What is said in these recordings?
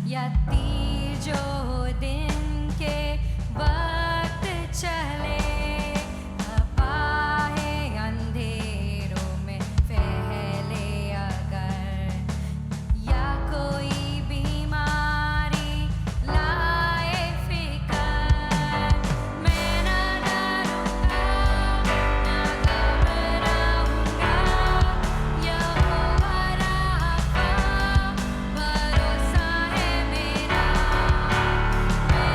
या तीर जो दिन के वक्त चले, तपाए अंधेरों में फैले अगर, या कोई बीमारी लाए फिकर, मैं ना डरूंगा ना घबराऊंगा, यहोवा राफा भरोसा है मेरा, मैं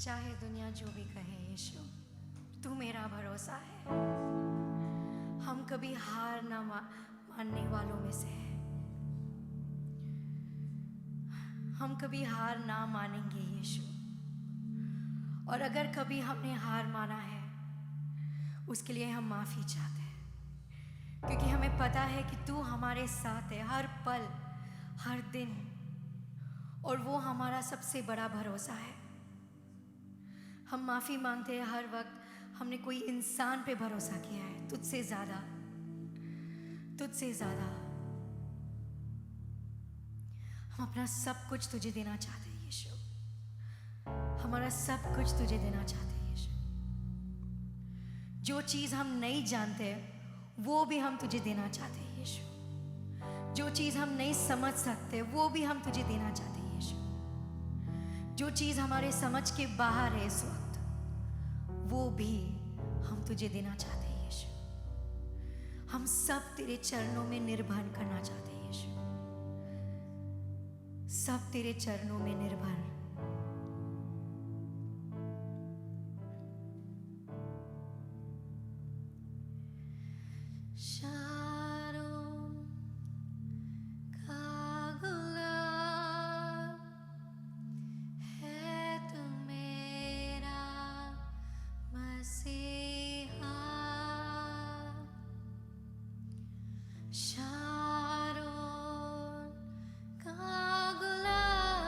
चाहे दुनिया जो भी कहे यीशु, तू मेरा भरोसा है। हम कभी हार ना मानने वालों में से हैं। हम कभी हार ना मानेंगे यीशु। और अगर कभी हमने हार माना है, उसके लिए हम माफ़ी चाहते हैं, क्योंकि हमें पता है कि तू हमारे साथ है हर पल, हर दिन, और वो हमारा सबसे बड़ा भरोसा है। हम माफ़ी मांगते हैं हर वक्त हमने कोई इंसान पे भरोसा किया है, तुझसे ज़्यादा, तुझसे ज़्यादा। हम अपना सब कुछ तुझे देना चाहते हैं यीशु। हमारा सब कुछ तुझे देना चाहते हैं यीशु। जो चीज़ हम नहीं जानते वो भी हम तुझे देना चाहते हैं यीशु। जो चीज़ हम नहीं समझ सकते वो भी हम तुझे देना चाहते हैं यीशु। जो चीज़ हमारे समझ के बाहर है इस वक्त, वो भी हम तुझे देना चाहते हैं यीशु। हम सब तेरे चरणों में निर्भर करना चाहते हैं यीशु। सब तेरे चरणों में निर्भर। शारोन का गुलाब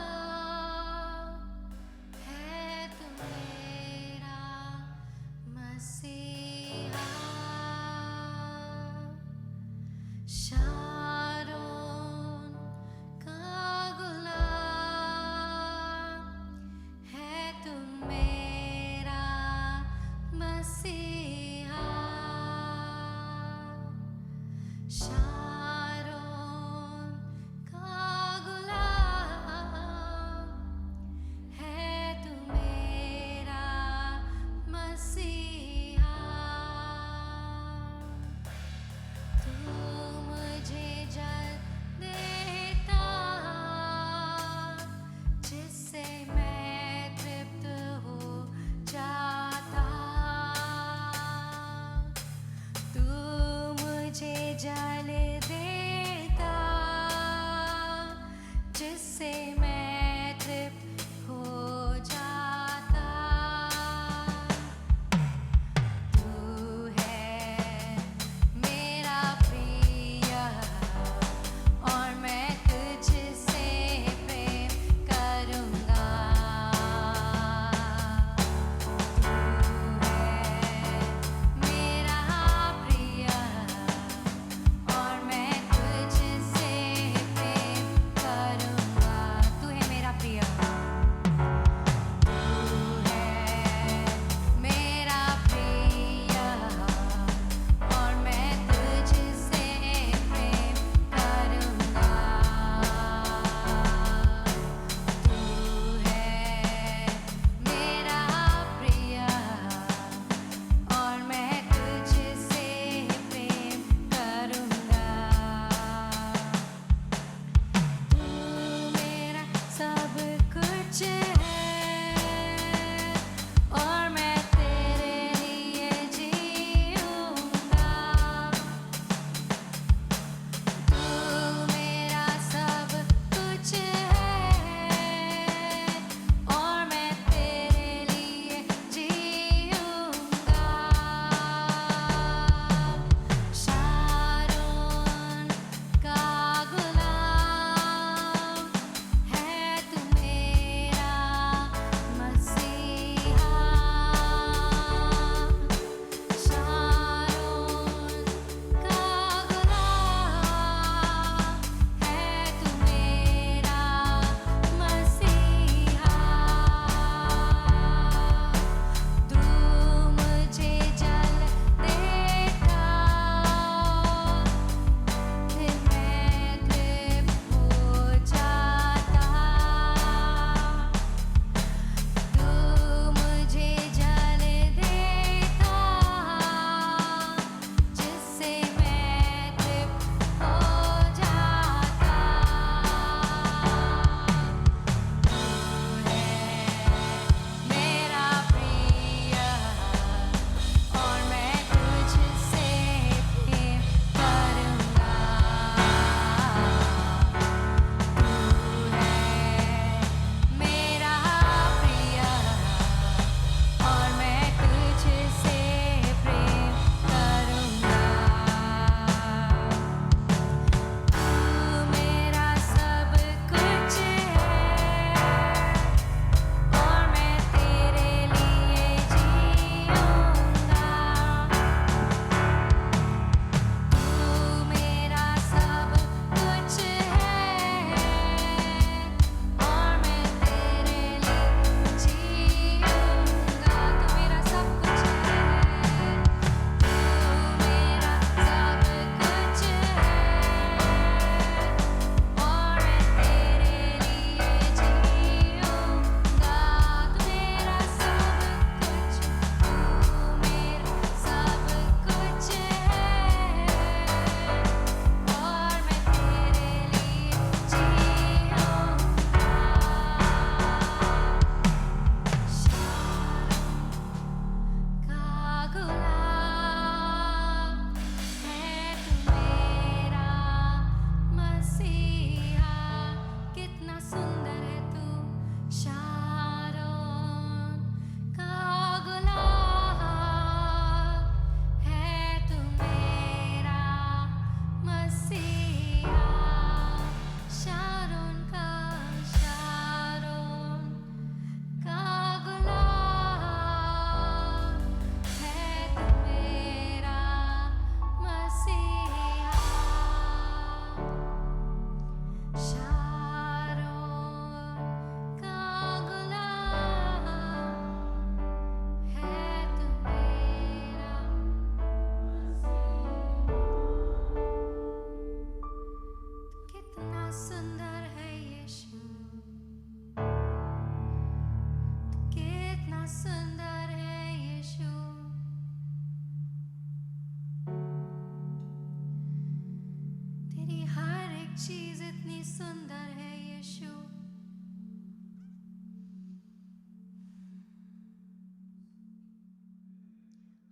चीज इतनी सुंदर है यीशु।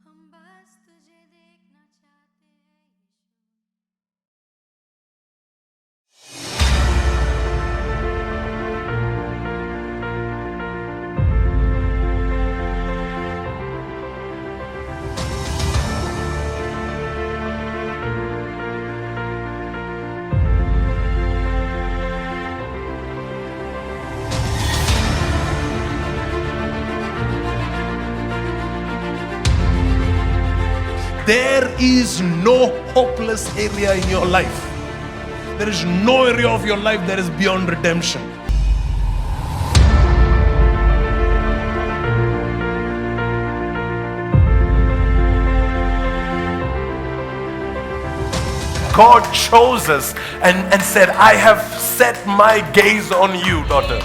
हम बस तुझे देखना चाहते हैं There is no hopeless area in your life. There is no area of your life that is beyond redemption. God chose us and said, I have set my gaze on you, daughter.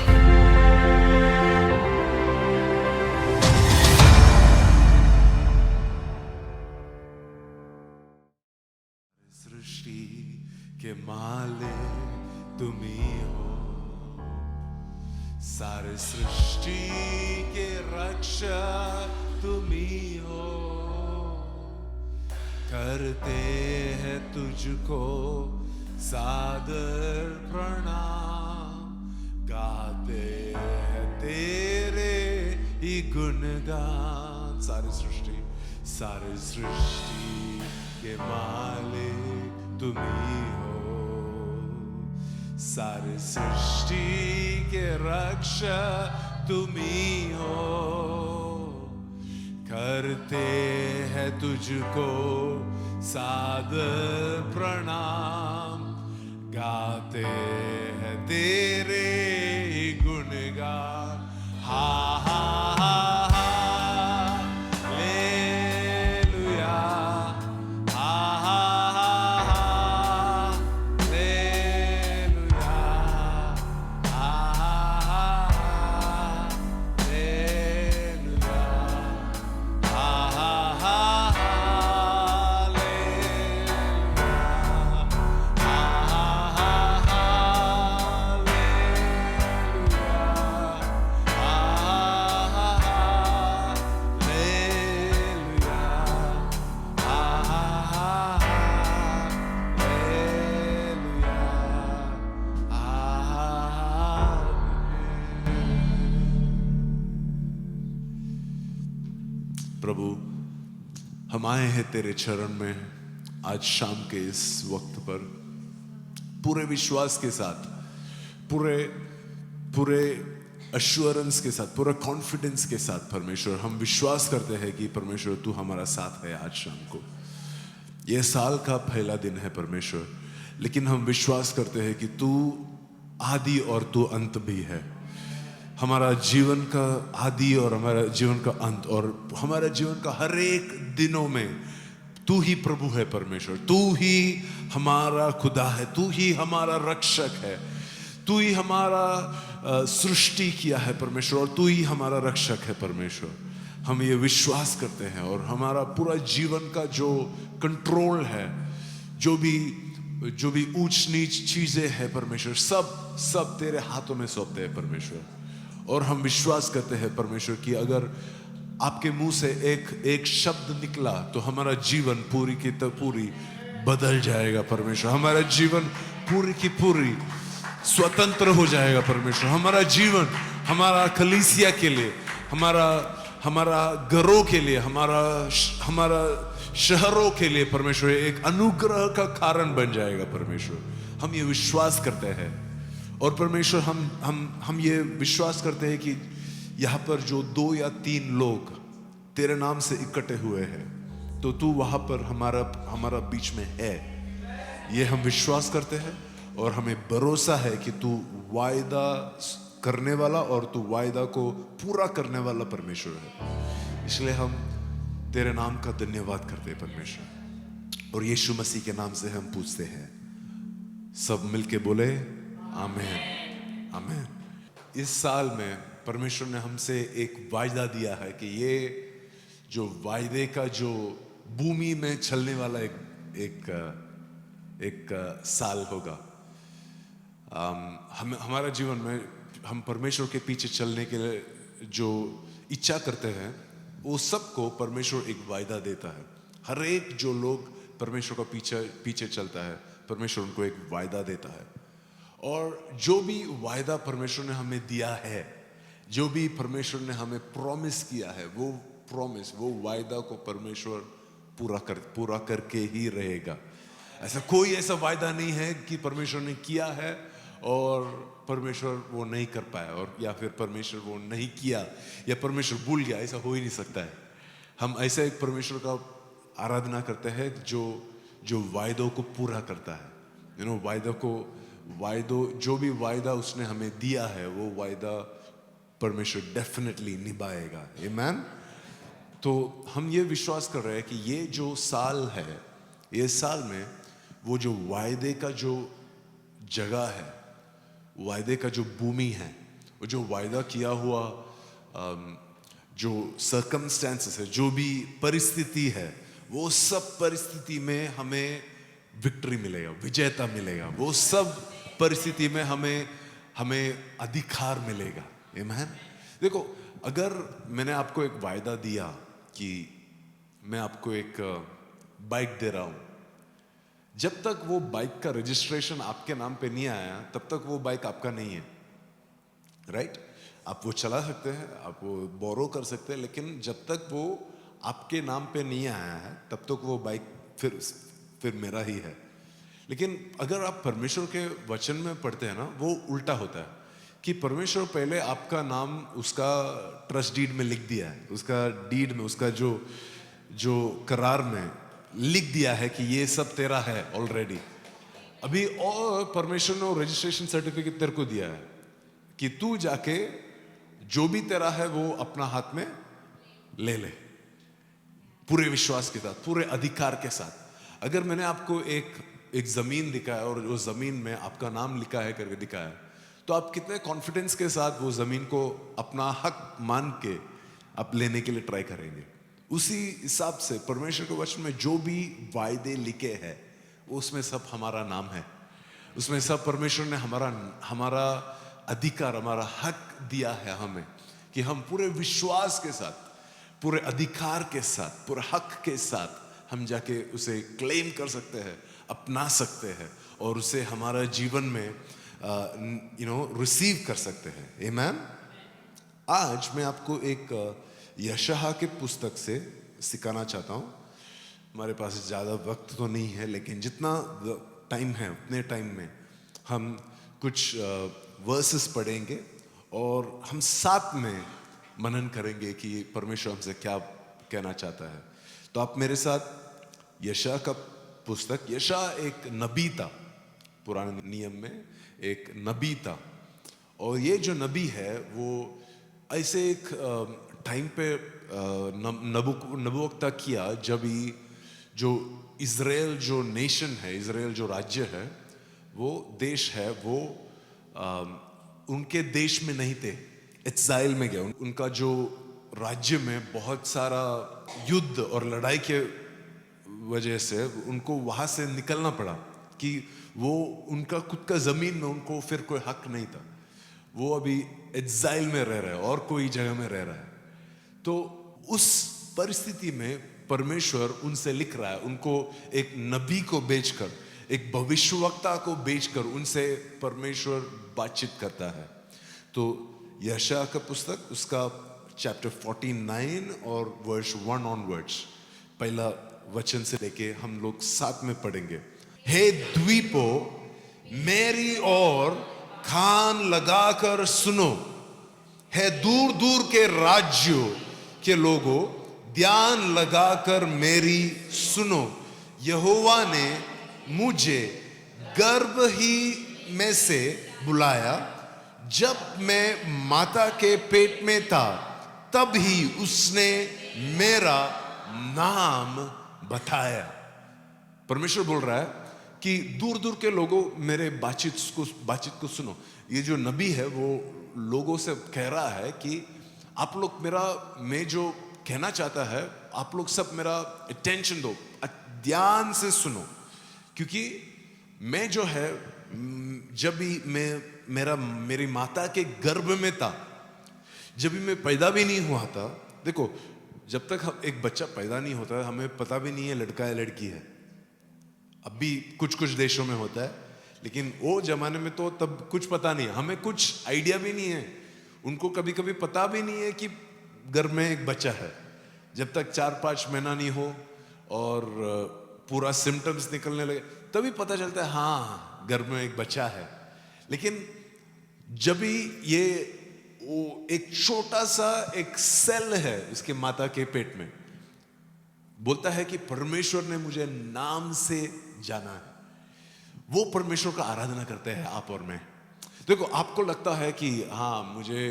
सृष्टि के मालिक तुम ही हो, सारे सृष्टि के रक्षक तुम ही हो। करते हैं तुझको सादर प्रणाम, गाते हैं तेरे ही गुणगान। सारी सृष्टि के मालिक तुम ही हो, सारी सृष्टि के रक्षक तुम ही हो। करते हैं तुझको सादर प्रणाम, गाते हैं तेरे ही गुणगान। हा हा हा प्रभु, हम आए हैं तेरे चरण में आज शाम के इस वक्त पर पूरे विश्वास के साथ, पूरे अश्योरेंस के साथ, पूरा कॉन्फिडेंस के साथ। परमेश्वर, हम विश्वास करते हैं कि परमेश्वर तू हमारा साथ है। आज शाम को यह साल का पहला दिन है परमेश्वर, लेकिन हम विश्वास करते हैं कि तू आदि और तू अंत भी है। हमारा जीवन का आदि और हमारा जीवन का अंत, और हमारा जीवन का हर एक दिनों में तू ही प्रभु है परमेश्वर। तू ही हमारा खुदा है, तू ही हमारा रक्षक है, तू ही हमारा सृष्टि किया है परमेश्वर, और तू ही हमारा रक्षक है परमेश्वर। हम ये विश्वास करते हैं, और हमारा पूरा जीवन का जो कंट्रोल है, जो भी ऊंच नीच चीजें हैं परमेश्वर, सब तेरे हाथों में सौंपते हैं परमेश्वर। और हम विश्वास करते हैं परमेश्वर कि अगर आपके मुंह से एक शब्द निकला तो हमारा जीवन पूरी की पूरी बदल जाएगा परमेश्वर। हमारा जीवन पूरी की पूरी स्वतंत्र हो जाएगा परमेश्वर। हमारा जीवन, हमारा कलीसिया के लिए, हमारा घरों के लिए, हमारा शहरों के लिए परमेश्वर एक अनुग्रह का कारण बन जाएगा परमेश्वर। हम ये विश्वास करते हैं। और परमेश्वर, हम ये विश्वास करते हैं कि यहाँ पर जो 2 या 3 लोग तेरे नाम से इकट्ठे हुए हैं, तो तू वहां पर हमारा बीच में है। ये हम विश्वास करते हैं, और हमें भरोसा है कि तू वायदा करने वाला और तू वायदा को पूरा करने वाला परमेश्वर है। इसलिए हम तेरे नाम का धन्यवाद करते हैं परमेश्वर, और यीशु मसीह के नाम से हम पूछते हैं। सब मिलके बोले आमीन, आमीन। इस साल में परमेश्वर ने हमसे एक वायदा दिया है कि ये जो वायदे का जो भूमि में चलने वाला एक साल होगा। हम हमारा जीवन में हम परमेश्वर के पीछे चलने के लिए जो इच्छा करते हैं वो सबको परमेश्वर एक वायदा देता है। हर एक जो लोग परमेश्वर का पीछे चलता है परमेश्वर उनको एक वायदा देता है। और जो भी वायदा परमेश्वर ने हमें दिया है, जो भी परमेश्वर ने हमें प्रॉमिस किया है, वो वायदा को परमेश्वर पूरा करके ही रहेगा। ऐसा कोई ऐसा वायदा नहीं है कि परमेश्वर ने किया है और परमेश्वर वो नहीं कर पाया, और या फिर परमेश्वर वो नहीं किया या परमेश्वर भूल गया। ऐसा हो ही नहीं सकता है। हम ऐसे एक परमेश्वर का आराधना करते हैं जो वायदों को पूरा करता है। जो भी वायदा उसने हमें दिया है वो वायदा परमेश्वर डेफिनेटली निभाएगा। आमीन। तो हम ये विश्वास कर रहे हैं कि ये जो साल है, ये साल में वो जो वायदे का जो जगह है, वायदे का जो भूमि है, वो जो वायदा किया हुआ जो सर्कमस्टेंसेस है, जो भी परिस्थिति है, वो सब परिस्थिति में हमें विक्ट्री मिलेगा, विजेता मिलेगा। वो सब परिस्थिति में हमें अधिकार मिलेगा। आमीन। देखो, अगर मैंने आपको एक वायदा दिया कि मैं आपको एक बाइक दे रहा हूं, जब तक वो बाइक का रजिस्ट्रेशन आपके नाम पे नहीं आया तब तक वो बाइक आपका नहीं है, राइट? आप वो चला सकते हैं, आप वो बोरो कर सकते हैं, लेकिन जब तक वो आपके नाम पे नहीं आया है तब तक वो बाइक फिर मेरा ही है। लेकिन अगर आप परमेश्वर के वचन में पढ़ते हैं ना, वो उल्टा होता है कि परमेश्वर पहले आपका नाम उसका ट्रस्ट डीड में लिख दिया है, उसका डीड में, उसका जो करार में लिख दिया है कि ये सब तेरा है ऑलरेडी। अभी और परमेश्वर ने रजिस्ट्रेशन सर्टिफिकेट तेरे को दिया है कि तू जाके जो भी तेरा है वो अपना हाथ में ले ले, पूरे विश्वास के साथ, पूरे अधिकार के साथ। अगर मैंने आपको एक जमीन दिखाया और वो जमीन में आपका नाम लिखा है करके दिखाया, तो आप कितने कॉन्फिडेंस के साथ वो जमीन को अपना हक मान के आप लेने के लिए ट्राई करेंगे। उसी हिसाब से परमेश्वर के वचन में जो भी वायदे लिखे हैं उसमें सब हमारा नाम है, उसमें सब परमेश्वर ने हमारा अधिकार, हमारा हक दिया है हमें कि हम पूरे विश्वास के साथ, पूरे अधिकार के साथ, पूरे हक के साथ हम जाके उसे क्लेम कर सकते हैं, अपना सकते हैं और उसे हमारा जीवन में रिसीव कर सकते हैं। आमीन। आज मैं आपको एक यशायाह के पुस्तक से सिखाना चाहता हूँ। हमारे पास ज़्यादा वक्त तो नहीं है, लेकिन जितना टाइम है उतने टाइम में हम कुछ वर्सेस पढ़ेंगे और हम साथ में मनन करेंगे कि परमेश्वर हमसे क्या कहना चाहता है। तो आप मेरे साथ यशायाह का पुस्तक, यशायाह एक नबी था, पुराने नियम में एक नबी था, और ये जो नबी है वो ऐसे एक टाइम पे नबुवक्ता किया जब जो इज़राइल जो नेशन है, इज़राइल जो राज्य है, वो देश है, वो उनके देश में नहीं थे, एक्साइल में गया। उनका जो राज्य में बहुत सारा युद्ध और लड़ाई के वजह से उनको वहां से निकलना पड़ा कि वो उनका खुद का जमीन में उनको फिर कोई हक नहीं था। वो अभी एक्साइल में रह रहा है और कोई जगह में रह रहा है। तो उस परिस्थिति में परमेश्वर उनसे लिख रहा है, उनको एक नबी को भेजकर, एक भविष्यवक्ता को भेजकर उनसे परमेश्वर बातचीत करता है। तो यशायाह का पुस्तक, उसका चैप्टर 49 और वर्स 1 ऑनवर्ड्स, पहला वचन से लेके हम लोग साथ में पढ़ेंगे। हे द्वीपों, मेरी ओर कान लगाकर सुनो, है दूर दूर के राज्यों के लोगों, ध्यान लगाकर मेरी सुनो। यहोवा ने मुझे गर्भ ही में से बुलाया, जब मैं माता के पेट में था तब ही उसने मेरा नाम बताया। परमेश्वर बोल रहा है कि दूर दूर के लोगों, मेरे बातचीत को सुनो। ये जो नबी है वो लोगों से कह रहा है कि आप लोग मैं जो कहना चाहता है, आप लोग सब मेरा अटेंशन दो, ध्यान से सुनो, क्योंकि मैं जो है, जब भी मेरी माता के गर्भ में था, जब भी मैं पैदा भी नहीं हुआ था, देखो जब तक हम एक बच्चा पैदा नहीं होता हमें पता भी नहीं है लड़का है लड़की है। अब भी कुछ कुछ देशों में होता है, लेकिन वो जमाने में तो तब कुछ पता नहीं है, हमें कुछ आइडिया भी नहीं है। उनको कभी कभी पता भी नहीं है कि गर्भ में एक बच्चा है, जब तक 4-5 महीना नहीं हो और पूरा सिम्टम्स निकलने लगे तभी पता चलता है हाँ गर्भ में एक बच्चा है। लेकिन जब भी ये वो एक छोटा सा एक सेल है इसके माता के पेट में, बोलता है कि परमेश्वर ने मुझे नाम से जाना है, वो परमेश्वर का आराधना करते हैं आप और मैं। देखो आपको लगता है कि हाँ मुझे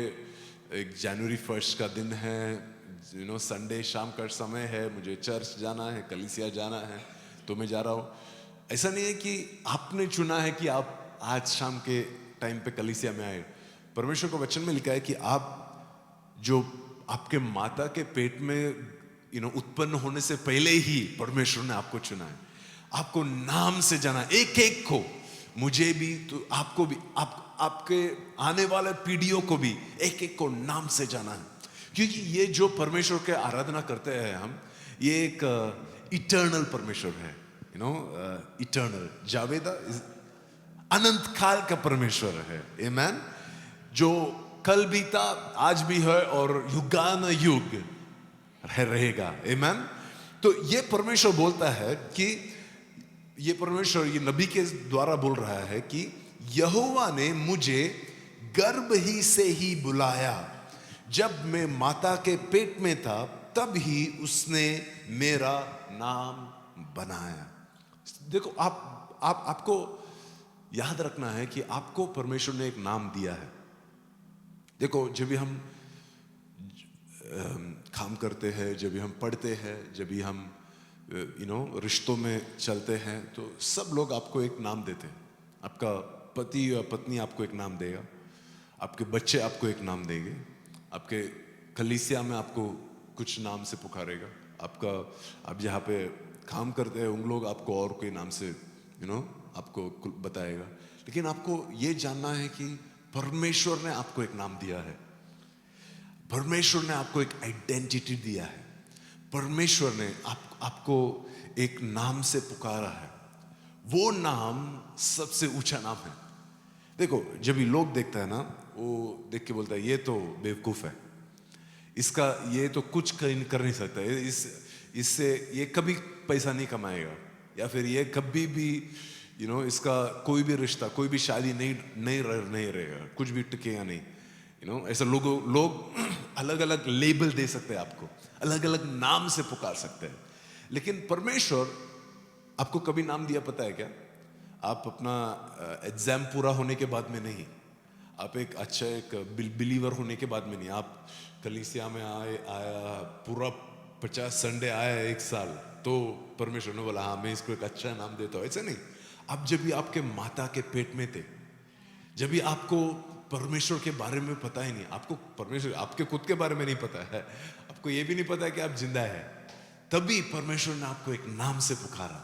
एक जनवरी 1 का दिन है, संडे शाम का समय है, मुझे चर्च जाना है, कलीसिया जाना है, तो मैं जा रहा हूं। ऐसा नहीं है कि आपने चुना है कि आप आज शाम के टाइम पे कलीसिया में आए। परमेश्वर के वचन में लिखा है कि आप जो आपके माता के पेट में उत्पन्न होने से पहले ही परमेश्वर ने आपको चुना है, आपको नाम से जाना, एक एक को, मुझे भी तो आपको भी, आपके आने वाले पीढ़ियों को भी एक एक को नाम से जाना है। क्योंकि ये जो परमेश्वर के आराधना करते हैं हम, ये एक इटर्नल परमेश्वर है, इटर्नल, जावेदा अनंत काल का परमेश्वर है, आमेन, जो कल भी था आज भी है और युगान युग रहेगा, आमेन। तो ये परमेश्वर बोलता है कि ये परमेश्वर ये नबी के द्वारा बोल रहा है कि यहोवा ने मुझे गर्भ ही से ही बुलाया, जब मैं माता के पेट में था तब ही उसने मेरा नाम बनाया। देखो आपको याद रखना है कि आपको परमेश्वर ने एक नाम दिया है। देखो जब भी हम काम करते हैं, जब भी हम पढ़ते हैं, जब भी हम रिश्तों में चलते हैं, तो सब लोग आपको एक नाम देते हैं। आपका पति या पत्नी आपको एक नाम देगा, आपके बच्चे आपको एक नाम देंगे, आपके कलीसिया में आपको कुछ नाम से पुकारेगा, आप जहाँ पे काम करते हैं उन लोग आपको और कोई नाम से आपको बताएगा। लेकिन आपको ये जानना है कि परमेश्वर ने आपको एक नाम दिया है, परमेश्वर ने आपको एक आइडेंटिटी दिया है, परमेश्वर ने आपको एक नाम से पुकारा है। वो नाम सबसे ऊंचा नाम है। देखो जब भी लोग देखता है ना, वो देख के बोलता है ये तो बेवकूफ है, इसका ये तो कुछ कर नहीं सकता, इससे ये कभी पैसा नहीं कमाएगा, या फिर ये कभी भी इसका कोई भी रिश्ता, कोई भी शादी नहीं रहेगा, कुछ भी टिकेगा नहीं। ऐसा लोग अलग अलग लेबल दे सकते हैं आपको, अलग अलग नाम से पुकार सकते हैं। लेकिन परमेश्वर आपको कभी नाम दिया पता है क्या? आप अपना एग्जाम पूरा होने के बाद में नहीं, आप एक अच्छा एक बिलीवर होने के बाद में नहीं, आप कलीसिया में आया पूरा 50 संडे आया एक साल, तो परमेश्वर ने बोला हाँ मैं इसको एक अच्छा नाम देता हूँ। ऐसा नहीं, आप जब भी आपके माता के पेट में थे, जब भी आपको परमेश्वर के बारे में पता ही नहीं, आपको परमेश्वर आपके खुद के बारे में नहीं पता है, आपको ये भी नहीं पता है कि आप जिंदा है, तभी परमेश्वर ने आपको एक नाम से पुकारा,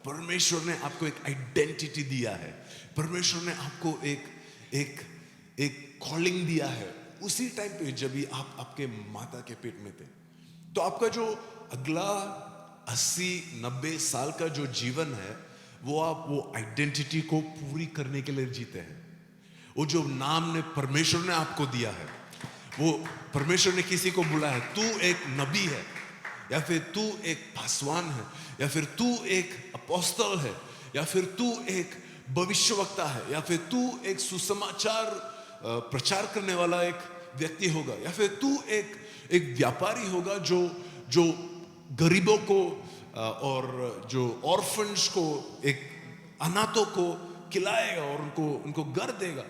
परमेश्वर ने आपको एक आइडेंटिटी दिया है, परमेश्वर ने आपको एक कॉलिंग दिया है। उसी टाइम पे जब भी आप आपके माता के पेट में थे, तो आपका जो अगला 80-90 साल का जो जीवन है, वो आप वो आइडेंटिटी को पूरी करने के लिए जीते हैं। वो जो नाम ने परमेश्वर ने आपको दिया है, वो परमेश्वर ने किसी को बुलाया है, तू एक नबी है, या फिर तू एक पासवान है, या फिर तू एक अपोस्तल है, या फिर तू एक भविष्यवक्ता है, या फिर तू एक सुसमाचार प्रचार करने वाला एक व्यक्ति होगा, या फिर तू एक व्यापारी होगा जो गरीबों को और जो ऑर्फन्स को, एक अनाथों को खिलाएगा और उनको घर देगा।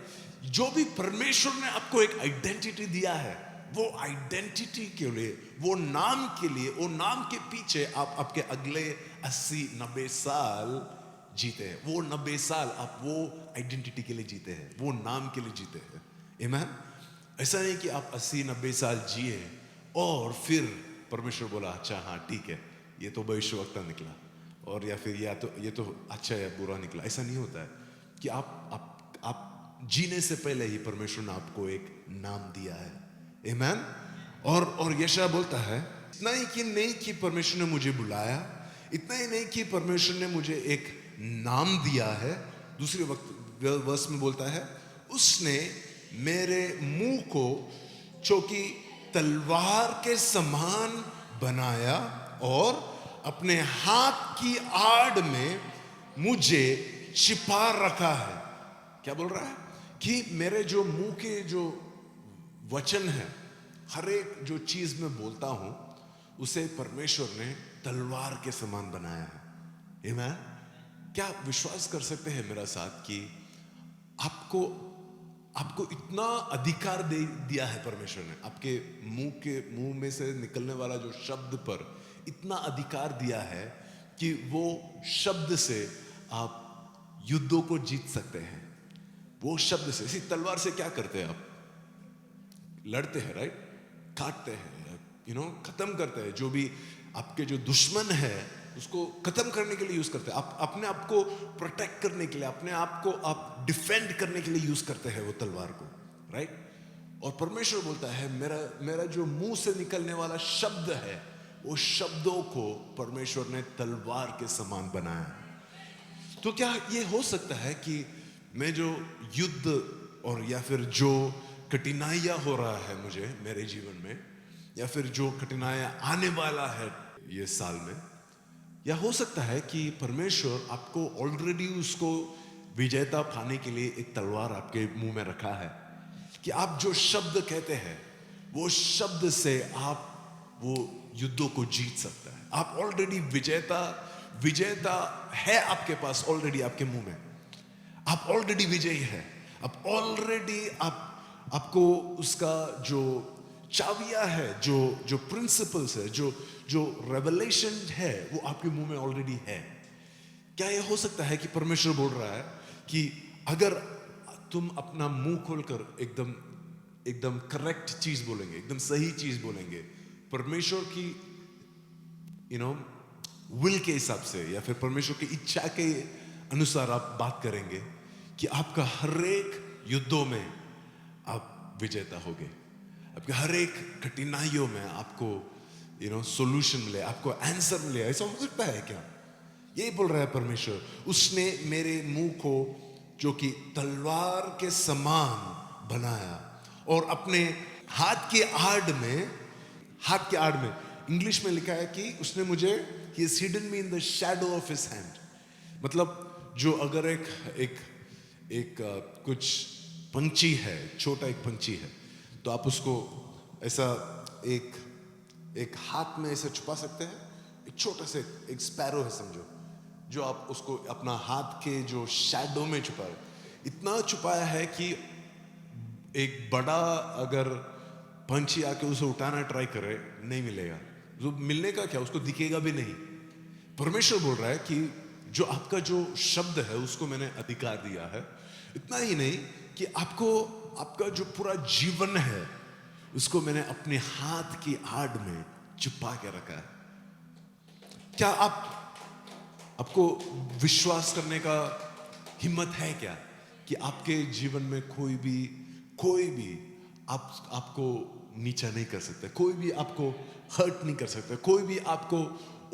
जो भी परमेश्वर ने आपको एक आइडेंटिटी दिया है, वो आइडेंटिटी के लिए, वो नाम के लिए, वो नाम के पीछे आप आपके अगले 80-90 साल जीते हैं। वो 90 साल आप वो आइडेंटिटी के लिए जीते हैं, वो नाम के लिए जीते हैं। आमीन। ऐसा नहीं कि आप 80-90 साल जिए और फिर परमेश्वर बोला अच्छा हाँ ठीक है, ये तो भविष्यवक्ता निकला, और या फिर ये तो अच्छा है बुरा निकला। ऐसा नहीं होता है कि आप जीने से पहले ही परमेश्वर ने आपको एक नाम दिया है। आमेन। और यशायाह बोलता है इतना ही कि नहीं कि परमेश्वर ने मुझे बुलाया, इतना ही नहीं कि परमेश्वर ने मुझे एक नाम दिया है, दूसरे वर्ष में बोलता है उसने मेरे मुंह को चौकी तलवार के समान बनाया और अपने हाथ की आड़ में मुझे छिपा रखा है। क्या बोल रहा है कि मेरे जो मुंह के जो वचन है, हर एक जो चीज मैं बोलता हूं उसे परमेश्वर ने तलवार के समान बनाया है। आमीन। क्या आप विश्वास कर सकते हैं मेरा साथ कि आपको इतना अधिकार दे दिया है परमेश्वर ने, आपके मुंह में से निकलने वाला जो शब्द पर इतना अधिकार दिया है कि वो शब्द से आप युद्धों को जीत सकते हैं। वो शब्द से, इसी तलवार से क्या करते हैं आप? लड़ते हैं, राइट? काटते हैं, खत्म करते हैं। जो भी आपके जो दुश्मन है उसको खत्म करने के लिए यूज करते हैं। आप अपने आप को प्रोटेक्ट करने के लिए, अपने आप को आप डिफेंड करने के लिए यूज करते हैं वो तलवार को, राइट? और परमेश्वर बोलता है मेरा जो मुंह से निकलने वाला शब्द है, वो शब्दों को परमेश्वर ने तलवार के समान बनाया। तो क्या ये हो सकता है कि मैं जो युद्ध और या फिर जो कठिनाइयां हो रहा है मुझे मेरे जीवन में, या फिर जो कठिनाइयां आने वाला है ये साल में, या हो सकता है कि परमेश्वर आपको ऑलरेडी उसको विजेता पाने के लिए एक तलवार आपके मुंह में रखा है कि आप जो शब्द कहते हैं वो शब्द से आप वो युद्धों को जीत सकता है। आप ऑलरेडी विजेता है आपके पास, ऑलरेडी आपके मुंह में आप ऑलरेडी विजयी है। आप ऑलरेडी आपको उसका जो चाबियां है, जो प्रिंसिपल्स है, जो रेवलेशन है, वो आपके मुंह में ऑलरेडी है। क्या यह हो सकता है कि परमेश्वर बोल रहा है कि अगर तुम अपना मुंह खोलकर एकदम करेक्ट चीज बोलेंगे, एकदम सही चीज बोलेंगे, परमेश्वर की विल के हिसाब से या फिर परमेश्वर की इच्छा के अनुसार आप बात करेंगे, कि आपका हर एक युद्धों में आप विजेता होगे। आपके हर एक कठिनाइयों में आपको सॉल्यूशन मिले, आपको आंसर मिले। ऐसा हो सकता है क्या? यही बोल रहा है परमेश्वर, उसने मेरे मुंह को जो कि तलवार के समान बनाया और अपने हाथ के आड़ में इंग्लिश में लिखा है कि उसने मुझे he has hidden me in the shadow of his hand। मतलब जो अगर एक कुछ पंछी है, छोटा एक पंछी है, तो आप उसको ऐसा एक हाथ में ऐसे छुपा सकते हैं। एक छोटा से एक स्पैरो है समझो, जो आप उसको अपना हाथ के जो शैडो में छुपाए, इतना छुपाया है कि एक बड़ा अगर पंछी आके उसे उठाना ट्राई करे नहीं मिलेगा। जो मिलने का क्या, उसको दिखेगा भी नहीं। परमेश्वर बोल रहा है कि जो आपका जो शब्द है उसको मैंने अधिकार दिया है। इतना ही नहीं कि आपका जो पूरा जीवन है उसको मैंने अपने हाथ की आड़ में छुपा के रखा है। क्या आपको विश्वास करने का हिम्मत है क्या कि आपके जीवन में कोई भी आपको नीचा नहीं कर सकता, कोई भी आपको हर्ट नहीं कर सकता, कोई भी आपको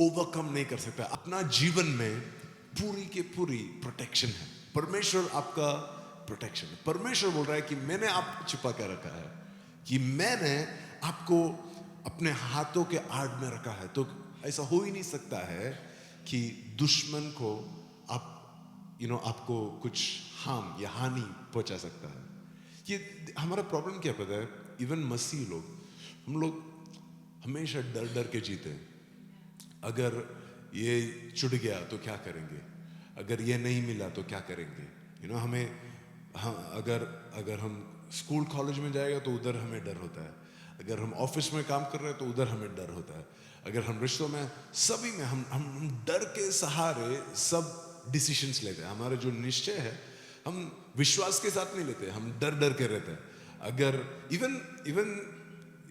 ओवरकम नहीं कर सकता। अपना जीवन में पूरी के पूरी प्रोटेक्शन है। परमेश्वर आपका प्रोटेक्शन है। परमेश्वर बोल रहा है कि मैंने आपको छिपा के रखा है, कि मैंने आपको अपने हाथों के आड़ में रखा है। तो ऐसा हो ही नहीं सकता है कि दुश्मन को आपको कुछ हार्म या हानि पहुंचा सकता है। ये हमारा प्रॉब्लम क्या पता है? इवन मसीह लोग, हम लोग हमेशा डर डर के जीते हैं। अगर ये छूट गया तो क्या करेंगे, अगर ये नहीं मिला तो क्या करेंगे। अगर हम स्कूल कॉलेज में जाएगा तो उधर हमें डर होता है, अगर हम ऑफिस में काम कर रहे हैं तो उधर हमें डर होता है, अगर हम रिश्तों में, सभी में हम डर के सहारे सब डिसीजंस लेते हैं। हमारे जो निश्चय है हम विश्वास के साथ नहीं लेते, हम डर डर के रहते हैं। अगर इवन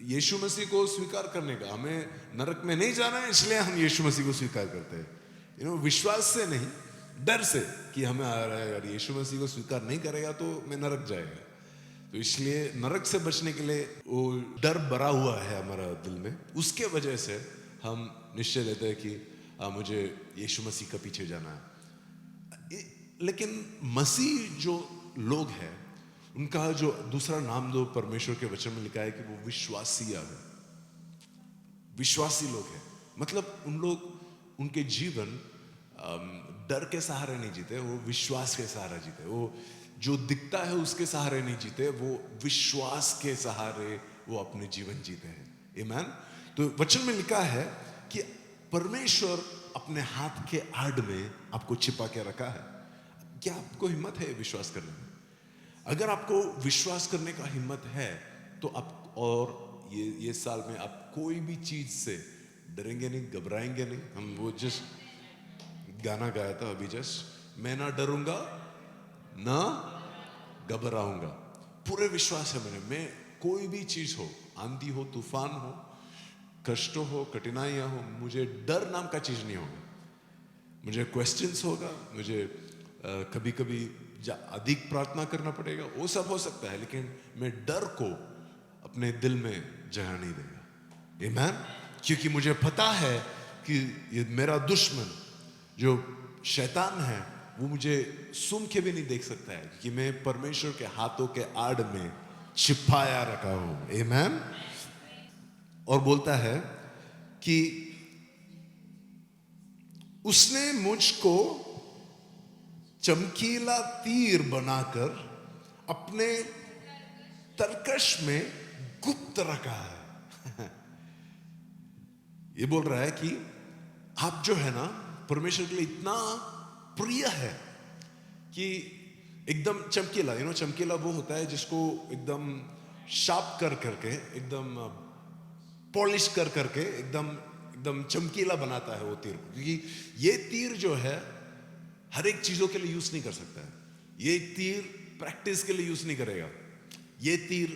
यीशु मसीह को स्वीकार करने का, हमें नरक में नहीं जाना है इसलिए हम यीशु मसीह को स्वीकार करते हैं, विश्वास से नहीं, डर से कि हमें आ रहा है यार यीशु मसीह को स्वीकार नहीं करेगा तो मैं नरक जाएगा। तो इसलिए नरक से बचने के लिए वो डर भरा हुआ है हमारा दिल में, उसके वजह से हम निश्चय लेते हैं कि मुझे यीशु मसीह का पीछे जाना है। लेकिन मसीह जो लोग हैं उनका जो दूसरा नाम जो परमेश्वर के वचन में लिखा है कि वो विश्वासी है, विश्वासी लोग हैं। मतलब उन लोग उनके जीवन डर के सहारे नहीं जीते, वो विश्वास के सहारे जीते। वो जो दिखता है उसके सहारे नहीं जीते, वो विश्वास के सहारे वो अपने जीवन जीते हैं। आमीन। तो वचन में लिखा है कि परमेश्वर अपने हाथ के आड़ में आपको छिपा के रखा है। क्या आपको हिम्मत है विश्वास करने में? अगर आपको विश्वास करने का हिम्मत है तो आप, और ये साल में आप कोई भी चीज से डरेंगे नहीं, घबराएंगे नहीं। हम वो जस्ट गाना गाया था अभी जस्ट, मैं ना डरूंगा ना घबराऊंगा। पूरे विश्वास है मैं कोई भी चीज हो, आंधी हो, तूफान हो, कष्ट हो, कठिनाइयां हो, मुझे डर नाम का चीज नहीं होगा। मुझे क्वेश्चंस होगा, मुझे कभी कभी अधिक प्रार्थना करना पड़ेगा, वो सब हो सकता है, लेकिन मैं डर को अपने दिल में जगह नहीं देगा। आमीन। क्योंकि मुझे पता है कि ये मेरा दुश्मन जो शैतान है वो मुझे सुन के भी नहीं देख सकता है, क्योंकि मैं परमेश्वर के हाथों के आड़ में छिपाया रखा हूं। आमीन। और बोलता है कि उसने मुझको चमकीला तीर बनाकर अपने तरकश में गुप्त रखा है। ये बोल रहा है कि आप जो है ना परमेश्वर के लिए इतना प्रिय है कि एकदम चमकीला, चमकीला वो होता है जिसको एकदम शार्प कर करके, एकदम पॉलिश कर करके एकदम चमकीला बनाता है वो तीर को। क्योंकि ये तीर जो है हर एक चीजों के लिए यूज नहीं कर सकता है। ये तीर प्रैक्टिस के लिए यूज नहीं करेगा। ये तीर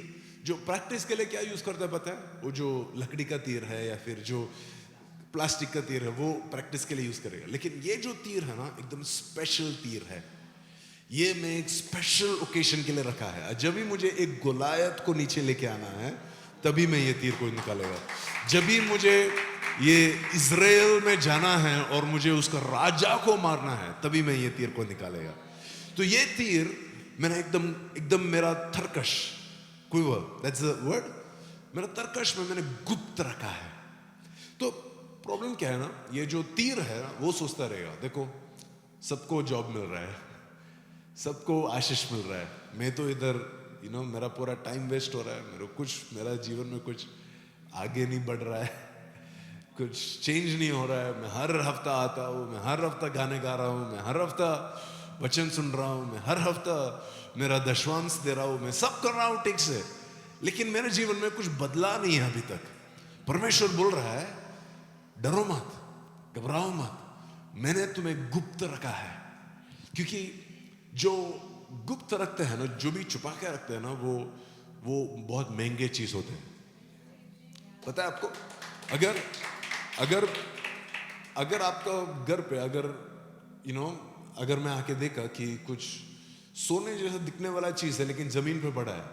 जो प्रैक्टिस के लिए क्या यूज करता है पता है? वो जो लकड़ी का तीर है या फिर जो प्लास्टिक का तीर है वो प्रैक्टिस के लिए यूज करेगा। लेकिन ये जो तीर है ना एकदम स्पेशल तीर है। ये मैं एक स्पेशल ओकेजन के लिए रखा है। जब भी मुझे एक गोलायत को नीचे लेके आना है तभी मैं ये तीर को निकालेगा। जब भी मुझे ये इजराइल में जाना है और मुझे उसका राजा को मारना है तभी मैं ये तीर को निकालेगा। तो ये तीर मैंने एकदम मेरा तरकश, quiver, that's the word, मेरा तरकश में मैंने गुप्त रखा है। तो प्रॉब्लम क्या है ना, ये जो तीर है ना वो सोचता रहेगा देखो सबको जॉब मिल रहा है, सबको आशीष मिल रहा है, मैं तो इधर मेरा पूरा टाइम वेस्ट हो रहा है, मेरा जीवन में कुछ आगे नहीं बढ़ रहा है, कुछ चेंज नहीं हो रहा है। मैं हर हफ्ता आता हूँ, मैं हर हफ्ता गाने गा रहा हूँ, मैं हर हफ्ता वचन सुन रहा हूँ, मैं हर हफ्ता मेरा दशवांश दे रहा हूँ, मैं सब कर रहा हूँ ठीक से, लेकिन मेरे जीवन में कुछ बदला नहीं है अभी तक। परमेश्वर बोल रहा है डरो मत, घबराओ मत, मैंने तुम्हें गुप्त रखा है। क्योंकि जो गुप्त रखते हैं ना, जो भी छुपा के रखते हैं ना, वो बहुत महंगे चीज होते हैं। पता है आपको? अगर आपका घर पे अगर मैं आके देखा कि कुछ सोने जैसा दिखने वाला चीज है लेकिन जमीन पे पड़ा है,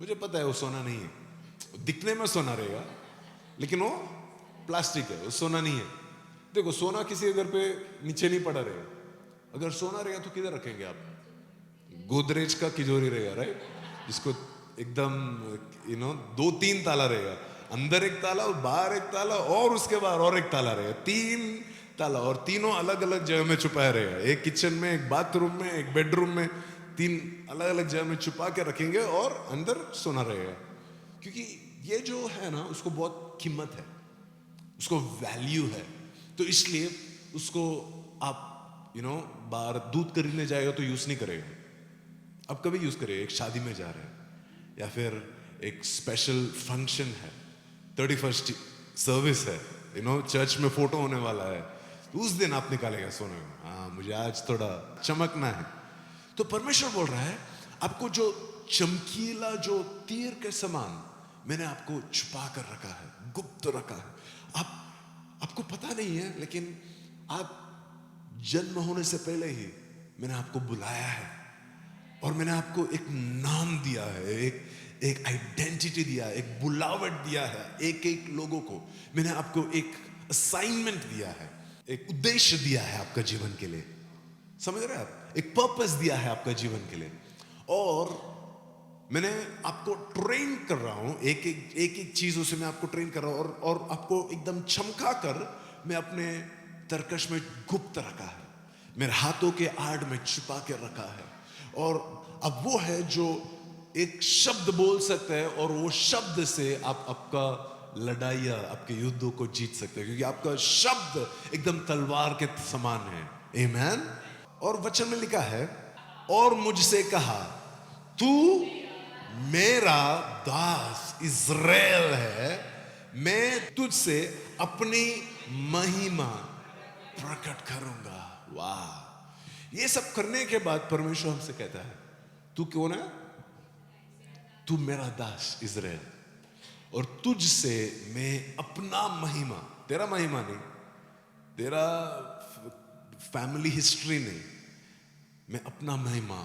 मुझे पता है वो सोना नहीं है, दिखने में सोना रहेगा लेकिन वो प्लास्टिक है, वो सोना नहीं है। देखो सोना किसी घर पे नीचे नहीं पड़ा रहेगा। अगर सोना रहेगा तो किधर रखेंगे आप? गोदरेज का तिजोरी रहेगा, राइट, जिसको एकदम 2-3 ताला रहेगा, अंदर एक ताला और बाहर एक ताला और उसके बाहर और एक ताला रहेगा, 3 ताला, और तीनों अलग अलग जगह में छुपाया रहेगा। एक किचन में, एक बाथरूम में, एक बेडरूम में, 3 अलग अलग जगह में छुपा के रखेंगे और अंदर सोना रहेगा। क्योंकि ये जो है ना उसको बहुत कीमत है, उसको वैल्यू है। तो इसलिए उसको आप बाहर दूध खरीदने जाएगा तो यूज नहीं करेगा। अब कभी यूज करेगा? एक शादी में जा रहे हैं या फिर एक स्पेशल फंक्शन है, 31st सर्विस है, चर्च में फोटो होने वाला है, तो उस दिन आप निकालेगा सोने में, हाँ मुझे आज थोड़ा चमकना है। तो परमेश्वर बोल रहा है आपको जो चमकीला जो तीर के समान मैंने आपको छुपा कर रखा है, गुप्त रखा है। आपको पता नहीं है, लेकिन आप जन्म होने से पहले ही मैंने आपको बुलाया है और मैंने आपको एक नाम दिया है, एक आइडेंटिटी दिया है, एक बुलावट दिया है। एक एक लोगों को मैंने आपको एक असाइनमेंट दिया है, एक उद्देश्य दिया है आपका जीवन के लिए। समझ रहे हैं आप? एक पर्पस दिया है आपका जीवन के लिए और मैंने आपको ट्रेन कर रहा हूं। एक एक चीजों से मैं आपको ट्रेन कर रहा हूं और आपको एकदम चमका कर मैं अपने तरकश में गुप्त रखा है, मेरे हाथों के आड़ में छुपा के रखा है। और अब वो है जो एक शब्द बोल सकता है और वो शब्द से आप आपका लड़ाइयां, आपके युद्धों को जीत सकते हैं, क्योंकि आपका शब्द एकदम तलवार के समान है। आमीन। और वचन में लिखा है, और मुझसे कहा, तू मेरा दास इज़राइल है, मैं तुझसे अपनी महिमा प्रकट करूंगा। वाह! ये सब करने के बाद परमेश्वर हमसे कहता है, तू कौन है? तू मेरा दास इज़राइल, और तुझसे मैं अपना महिमा, तेरा महिमा नहीं, तेरा फैमिली हिस्ट्री नहीं, मैं अपना महिमा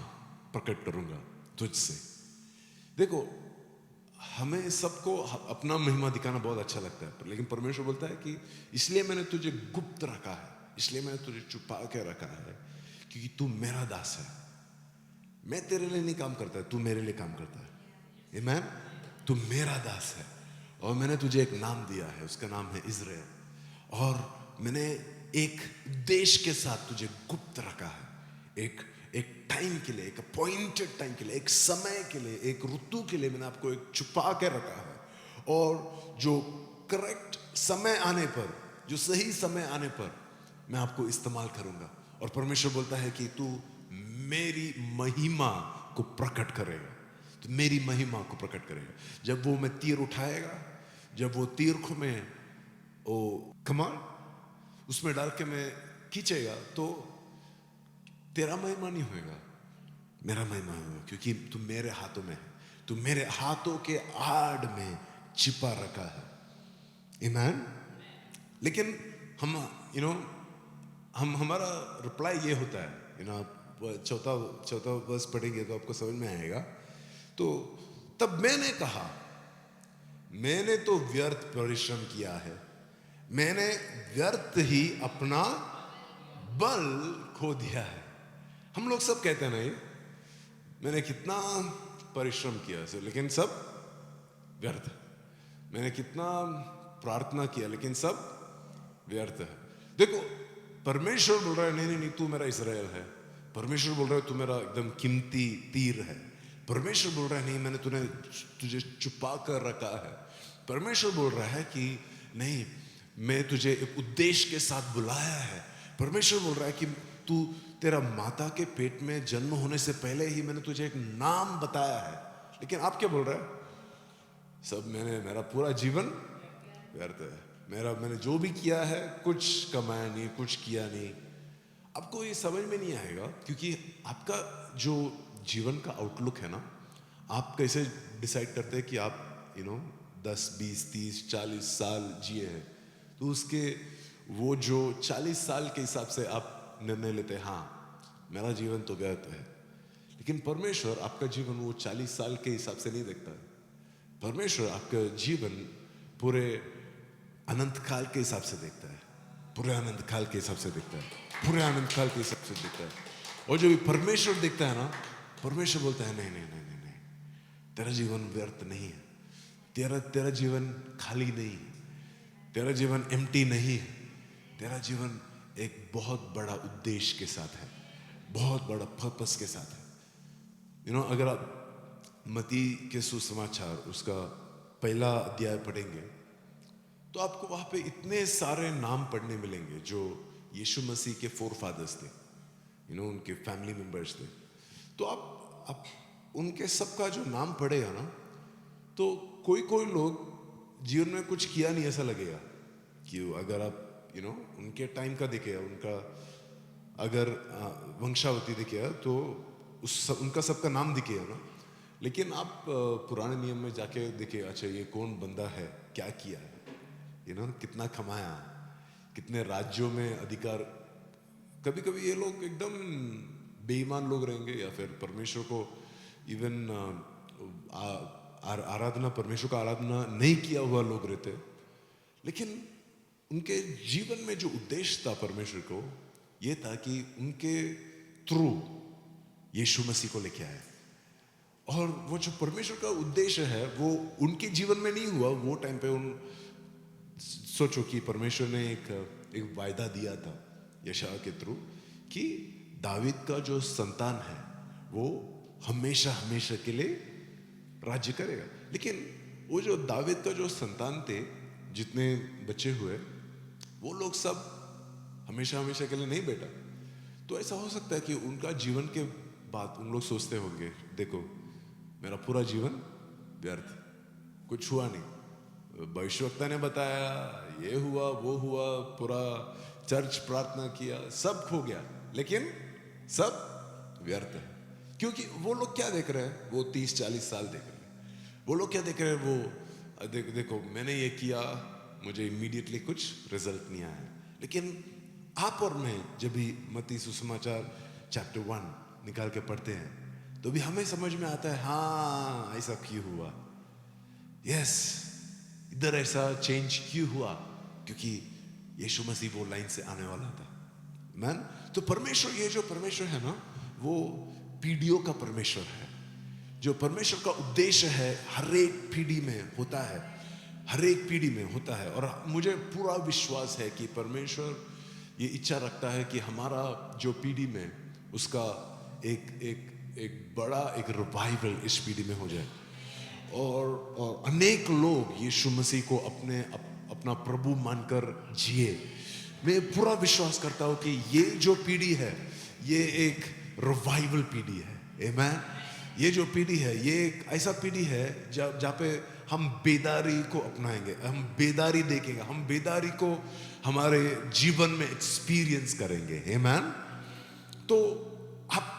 प्रकट करूंगा तुझसे। देखो, हमें सबको अपना महिमा दिखाना बहुत अच्छा लगता है, लेकिन परमेश्वर बोलता है कि इसलिए मैंने तुझे गुप्त रखा है, इसलिए मैंने तुझे छुपा के रखा है, क्योंकि तू मेरा दास है। मैं तेरे लिए नहीं काम करता, तू मेरे लिए काम करता है। आमीन। तू मेरा दास है और मैंने तुझे एक नाम दिया है, उसका नाम है इज़राइल। और मैंने एक उद्देश्य के साथ तुझे गुप्त रखा है, एक टाइम के लिए, एक अपॉइंटेड टाइम के लिए, एक समय के लिए, एक ऋतु के लिए मैंने आपको एक छुपा के रखा है। और जो करेक्ट समय आने पर, जो सही समय आने पर मैं आपको इस्तेमाल करूंगा। और परमेश्वर बोलता है कि तू मेरी महिमा को प्रकट करेगा, तो मेरी महिमा को प्रकट करेगा। जब वो मैं तीर उठाएगा, जब वो तीर को मैं ओ कमान उसमें डाल के मैं खींचेगा, तो तेरा महिमा नहीं होगा, मेरा महिमा होगा, क्योंकि तू मेरे हाथों में है, तू मेरे हाथों के आड़ में छिपा रखा है। आमीन। लेकिन हम हम हमारा रिप्लाई ये होता है, आप चौथा वर्स पढ़ेंगे तो आपको समझ में आएगा। तो तब मैंने कहा, मैंने तो व्यर्थ परिश्रम किया है, मैंने व्यर्थ ही अपना बल खो दिया है। हम लोग सब कहते हैं नहीं, मैंने कितना परिश्रम किया है, लेकिन सब व्यर्थ है। मैंने कितना प्रार्थना किया, लेकिन सब व्यर्थ है। देखो, परमेश्वर बोल रहा है, नहीं नहीं नहीं, तू मेरा इज़राइल है। परमेश्वर बोल रहा है, तू मेरा एकदम कीमती तीर है। परमेश्वर बोल रहा है, नहीं, मैंने तुझे छुपा कर रखा है। परमेश्वर बोल रहा है कि नहीं, मैं तुझे एक उद्देश्य के साथ बुलाया है। परमेश्वर बोल रहा है कि तू, तेरा माता के पेट में जन्म होने से पहले ही मैंने तुझे एक नाम बताया है। लेकिन आप क्या बोल रहे हैं? सब मेरा पूरा जीवन व्यर्थ है, मैंने जो भी किया है कुछ कमाया नहीं, कुछ किया नहीं। आपको ये समझ में नहीं आएगा, क्योंकि आपका जो जीवन का आउटलुक है ना, आप कैसे डिसाइड करते हैं कि आप 10, 20, 30, 40 साल जिए हैं, तो उसके वो जो 40 साल के हिसाब से आप निर्णय लेते हैं, हाँ मेरा जीवन तो व्यर्थ है। लेकिन परमेश्वर आपका जीवन वो 40 साल के हिसाब से नहीं देखता है। परमेश्वर आपका जीवन पूरे अनंत काल के हिसाब से देखता है, पूरे अनंत काल के हिसाब से देखता है, पूरे अनंत काल के हिसाब से देखता है। और जो भी परमेश्वर देखता है ना, परमेश्वर बोलता है नहीं नहीं नहीं नहीं नहीं, तेरा जीवन व्यर्थ नहीं है, तेरा जीवन खाली नहीं है, तेरा जीवन एम्प्टी नहीं है, तेरा जीवन एक बहुत बड़ा उद्देश्य के साथ है, बहुत बड़ा पर्पस के साथ है। अगर आप मत्ती के सुसमाचार उसका पहला अध्याय पढ़ेंगे, तो आपको वहां पे इतने सारे नाम पढ़ने मिलेंगे जो यीशु मसीह के फोर फादर्स थे, उनके फैमिली मेंबर्स थे। तो आप उनके सबका जो नाम पढ़ेगा ना, तो कोई लोग जीवन में कुछ किया नहीं ऐसा लगेगा। कि अगर आप उनके टाइम का देखेगा, उनका अगर वंशावती देखेगा, तो उनका सबका नाम दिखेगा ना। लेकिन आप पुराने नियम में जाके देखिए, अच्छा ये कौन बंदा है, क्या किया है, कितना कमाया, कितने राज्यों में अधिकार कभी कभी ये लोग एकदम बेईमान लोग रहेंगे, या फिर परमेश्वर को इवन आराधना, परमेश्वर का आराधना नहीं किया हुआ लोग रहते, लेकिन उनके जीवन में जो उद्देश्य था परमेश्वर को, ये था कि उनके थ्रू यीशु मसीह को लेके आए। और वो जो परमेश्वर का उद्देश्य है वो उनके जीवन में नहीं हुआ। वो टाइम पे सोचो कि परमेश्वर ने एक वायदा दिया था यशायाह के थ्रू कि दावीद का जो संतान है वो हमेशा हमेशा के लिए राज्य करेगा। लेकिन वो जो दावीद का जो संतान थे, जितने बच्चे हुए, वो लोग सब हमेशा हमेशा के लिए नहीं बैठा। तो ऐसा हो सकता है कि उनका जीवन के बाद उन लोग सोचते होंगे, देखो मेरा पूरा जीवन व्यर्थ, कुछ हुआ नहीं। भविष्यवक्ता ने बताया, ये हुआ वो हुआ, पूरा चर्च प्रार्थना किया, सब खो गया, लेकिन सब व्यर्थ है। क्योंकि वो लोग क्या देख रहे हैं, वो 30-40 साल देख रहे हैं। वो लोग क्या देख रहे हैं, वो देखो मैंने ये किया, मुझे इमीडिएटली कुछ रिजल्ट नहीं आया। लेकिन आप और मैं जब भी मत्ती सुसमाचार चैप्टर 1 निकाल के पढ़ते हैं तो भी हमें समझ में आता है, हाँ ऐसा क्यों हुआ, यस इधर ऐसा चेंज क्यों हुआ, क्योंकि यीशु मसीह वो लाइन से आने वाला था। मैन तो परमेश्वर, ये जो परमेश्वर है ना, वो पीढ़ियों का परमेश्वर है। जो परमेश्वर का उद्देश्य है हर एक पीढ़ी में होता है, हर एक पीढ़ी में होता है। और मुझे पूरा विश्वास है कि परमेश्वर ये इच्छा रखता है कि हमारा जो पीढ़ी में उसका एक बड़ा एक रिवाइवल इस पीढ़ी में हो जाए, और अनेक लोग यीशु मसीह को अपना प्रभु मानकर जिए। मैं पूरा विश्वास करता हूं कि ये जो पीढ़ी है ये एक रिवाइवल पीढ़ी है। आमीन। ये जो पीढ़ी है ये एक ऐसा पीढ़ी है जहाँ पे हम बेदारी को अपनाएंगे, हम बेदारी देखेंगे, हम बेदारी को हमारे जीवन में एक्सपीरियंस करेंगे। आमीन। तो आप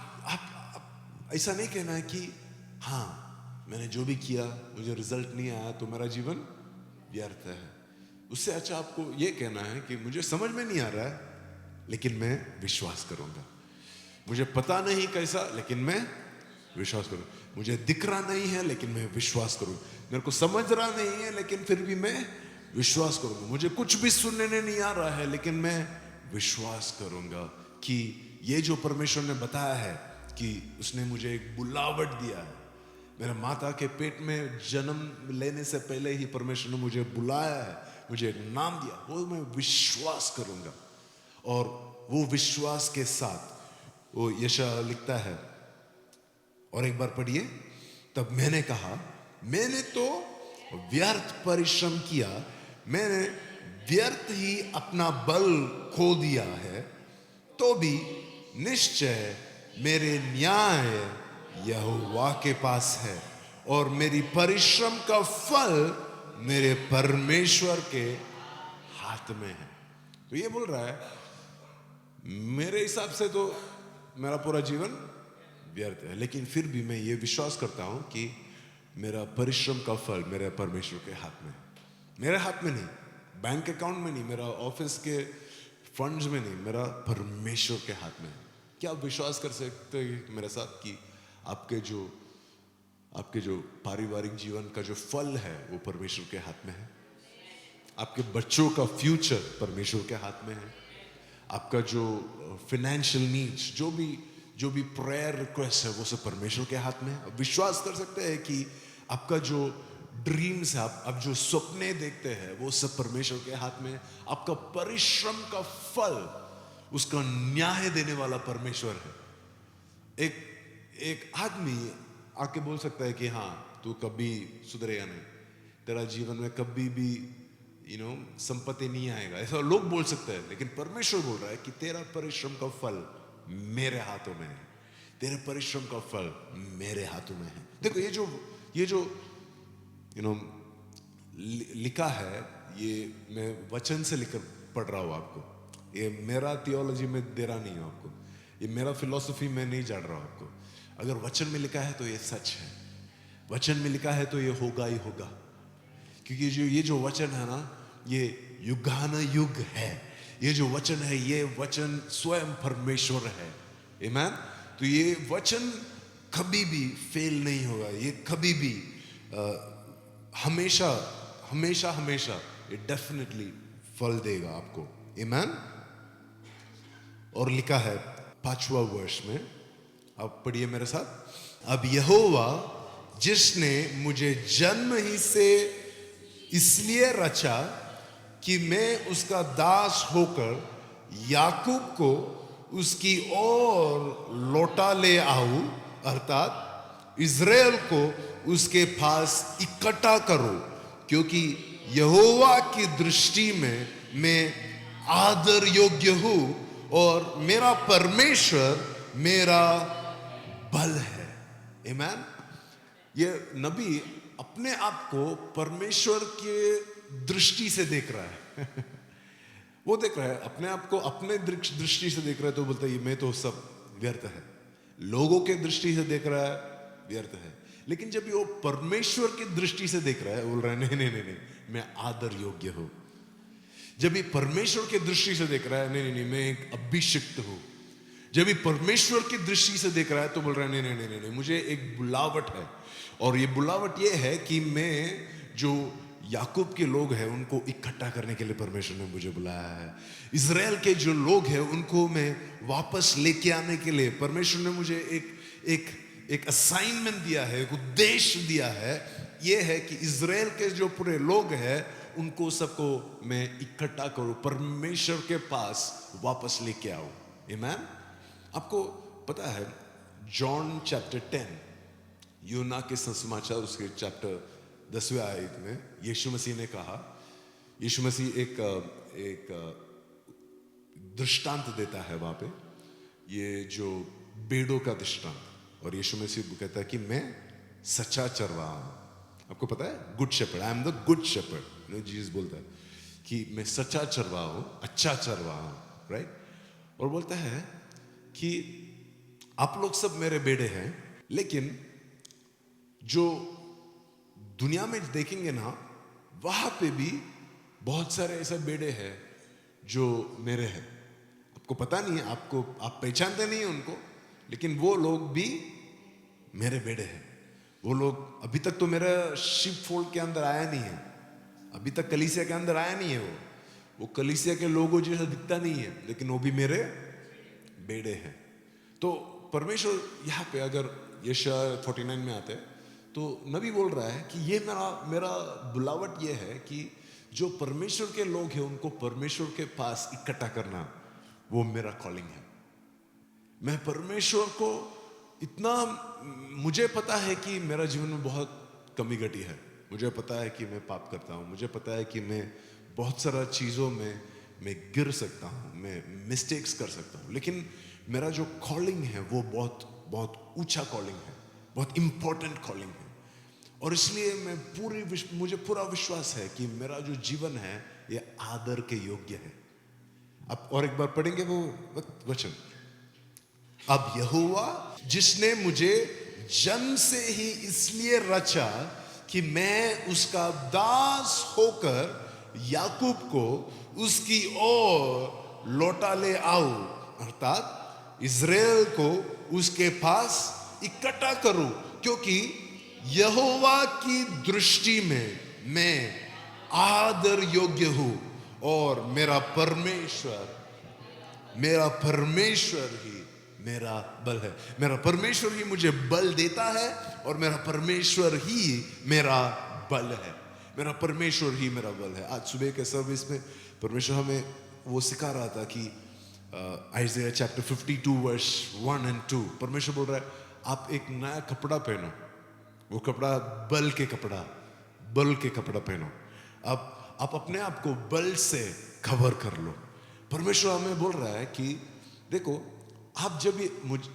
ऐसा नहीं कहना है कि हाँ मैंने जो भी किया मुझे रिजल्ट नहीं आया तो मेरा जीवन व्यर्थ है। उससे अच्छा आपको ये कहना है कि मुझे समझ में नहीं आ रहा है लेकिन मैं विश्वास करूंगा, मुझे पता नहीं कैसा लेकिन मैं विश्वास करूंगा, मुझे दिख रहा नहीं है लेकिन मैं विश्वास करूंगा, मेरे को समझ रहा नहीं है लेकिन फिर भी मैं विश्वास करूंगा, मुझे कुछ भी सुनने नहीं आ रहा है लेकिन मैं विश्वास करूंगा कि ये जो परमेश्वर ने बताया है कि उसने मुझे एक बुलावट दिया है। मेरे माता के पेट में जन्म लेने से पहले ही परमेश्वर ने मुझे बुलाया है, मुझे एक नाम दिया, वो मैं विश्वास करूंगा। और वो विश्वास के साथ वो यशायाह लिखता है, और एक बार पढ़िए, तब मैंने कहा मैंने तो व्यर्थ परिश्रम किया, मैंने व्यर्थ ही अपना बल खो दिया है, तो भी निश्चय मेरे न्याय यहोवा के पास है और मेरी परिश्रम का फल मेरे परमेश्वर के हाथ में है। तो ये बोल रहा है मेरे हिसाब से तो मेरा पूरा जीवन व्यर्थ है, लेकिन फिर भी मैं ये विश्वास करता हूं कि मेरा परिश्रम का फल मेरे परमेश्वर के हाथ में है। मेरे हाथ में नहीं, बैंक अकाउंट में नहीं, मेरा ऑफिस के फंड्स में नहीं, मेरा परमेश्वर के हाथ में है। क्या आप विश्वास कर सकते हैं मेरे साथ कि आपके जो पारिवारिक जीवन का जो फल है वो परमेश्वर के हाथ में है? आपके बच्चों का फ्यूचर परमेश्वर के हाथ में है। आपका जो फाइनेंशियल नीड्स, जो भी प्रेयर रिक्वेस्ट है वो सब परमेश्वर के हाथ में है। आप विश्वास कर सकते हैं कि आपका जो ड्रीम्स है, आप जो सपने देखते हैं वो सब परमेश्वर के हाथ में है। आपका परिश्रम का फल उसका न्याय देने वाला परमेश्वर है। एक आदमी आके बोल सकता है कि हाँ तू कभी सुधरेगा नहीं, तेरा जीवन में कभी भी संपत्ति नहीं आएगा, ऐसा लोग बोल सकते हैं, लेकिन परमेश्वर बोल रहा है कि तेरा परिश्रम का फल मेरे हाथों में है, तेरे परिश्रम का फल मेरे हाथों में है। देखो ये जो लिखा है, ये मैं वचन से लिखकर पढ़ रहा हूं आपको, ये मेरा थियोलॉजी में दे रहा नहीं हूं आपको, ये मेरा फिलॉसफी में नहीं जान रहा हूं आपको। अगर वचन में लिखा है तो ये सच है, वचन में लिखा है तो ये होगा ही होगा, क्योंकि ये जो वचन है ना, ये युगानुयुग है, ये जो वचन है, ये वचन स्वयं परमेश्वर है। आमीन। तो ये वचन कभी भी फेल नहीं होगा, ये कभी भी हमेशा हमेशा हमेशा ये डेफिनेटली फल देगा आपको। आमीन। और लिखा है 5वां वर्ष में, अब पढ़िए मेरे साथ। अब यहोवा जिसने मुझे जन्म ही से इसलिए रचा कि मैं उसका दास होकर याकूब को उसकी ओर लौटा ले आऊं, अर्थात इज़राइल को उसके पास इकट्ठा करो, क्योंकि यहोवा की दृष्टि में मैं आदर योग्य हूं और मेरा परमेश्वर मेरा बल है। आमीन। ये नबी अपने आप को परमेश्वर के दृष्टि से देख रहा है। वो देख रहा है अपने आप को, अपने दृष्टि से देख रहा है तो बोलता है मैं तो सब व्यर्थ है। लोगों के दृष्टि से देख रहा है व्यर्थ है। लेकिन जब वो परमेश्वर की दृष्टि से देख रहा है, बोल रहा है नहीं नहीं नहीं नहीं, मैं आदर योग्य हूं। जब ये परमेश्वर की दृष्टि से देख रहा है, नहीं नहीं नहीं, मैं एक अभिषिक्त हूं। जब ये परमेश्वर की दृष्टि से देख रहा है तो बोल रहा है नहीं नहीं नहीं नहीं, नहीं मुझे एक बुलावट है, और ये बुलावट ये है कि मैं जो याकूब के लोग हैं उनको इकट्ठा करने के लिए परमेश्वर ने मुझे बुलाया है। इज़राइल के जो लोग हैं उनको मैं वापस लेके आने के लिए परमेश्वर ने मुझे एक असाइनमेंट दिया है, एक उद्देश्य दिया है। ये है कि इज़राइल के जो पूरे लोग हैं उनको सबको मैं इकट्ठा करूं, परमेश्वर के पास वापस लेके आऊं। आमीन। आपको पता है जॉन चैप्टर 10, यूना के सुसमाचार उसके चैप्टर 10वें आयत में यीशु मसीह ने कहा, यीशु मसीह एक दृष्टांत देता है वहां पे, ये जो भेड़ों का दृष्टांत। और यीशु मसीह कहता है कि मैं सच्चा चरवाहा हूं। आपको पता है good shepherd, I am the good shepherd. Jesus बोलता है कि मैं सच्चा चरवाहा हूं, अच्छा चरवाहा हूं, राइट। और बोलता है कि आप लोग सब मेरे बेड़े हैं, लेकिन जो दुनिया में देखेंगे ना वहां पे भी बहुत सारे ऐसे बेड़े हैं जो मेरे हैं। आपको पता नहीं है, आप पहचानते नहीं है उनको, लेकिन वो लोग भी मेरे बेड़े हैं। वो लोग अभी तक तो मेरा शिप फोल्ड के अंदर आया नहीं है, अभी तक कलीसिया के अंदर आया नहीं है। वो कलीसिया के लोगों जैसा दिखता नहीं है, लेकिन वो भी मेरे बेड़े हैं। तो परमेश्वर यहाँ पे अगर यशायाह 49 में आते हैं तो नबी बोल रहा है कि ये मेरा बुलावट ये है कि जो परमेश्वर के लोग हैं उनको परमेश्वर के पास इकट्ठा करना, वो मेरा कॉलिंग है। मैं परमेश्वर को इतना, मुझे पता है कि मेरा जीवन में बहुत कमी घटी है, मुझे पता है कि मैं पाप करता हूँ, मुझे पता है कि मैं बहुत सारा चीज़ों में मैं गिर सकता हूँ, मैं मिस्टेक्स कर सकता हूँ, लेकिन मेरा जो कॉलिंग है वो बहुत बहुत ऊंचा कॉलिंग है, बहुत इंपॉर्टेंट कॉलिंग है। और इसलिए मुझे पूरा विश्वास है कि मेरा जो जीवन है ये आदर के योग्य है। अब और एक बार पढ़ेंगे वो वचन। अब यहोवा जिसने मुझे जन्म से ही इसलिए रचा कि मैं उसका दास होकर याकूब को उसकी ओर लौटा ले आऊं, अर्थात इज़राइल को उसके पास इकट्ठा करूं, क्योंकि यहोवा की दृष्टि में मैं आदर योग्य हूं और मेरा परमेश्वर ही मेरा बल है। मेरा परमेश्वर ही मुझे बल देता है और मेरा परमेश्वर ही मेरा बल है। मेरा परमेश्वर ही मेरा बल है। आज सुबह के सर्विस में परमेश्वर हमें वो सिखा रहा था कि आइज़ाया चैप्टर 52 वर्स 1 और 2, परमेश्वर बोल रहा है आप एक नया कपड़ा पहनो, वो कपड़ा बल के कपड़ा पहनो। अब आप अपने आप को बल से कवर कर लो। परमेश्वर हमें बोल रहा है कि देखो, आप जब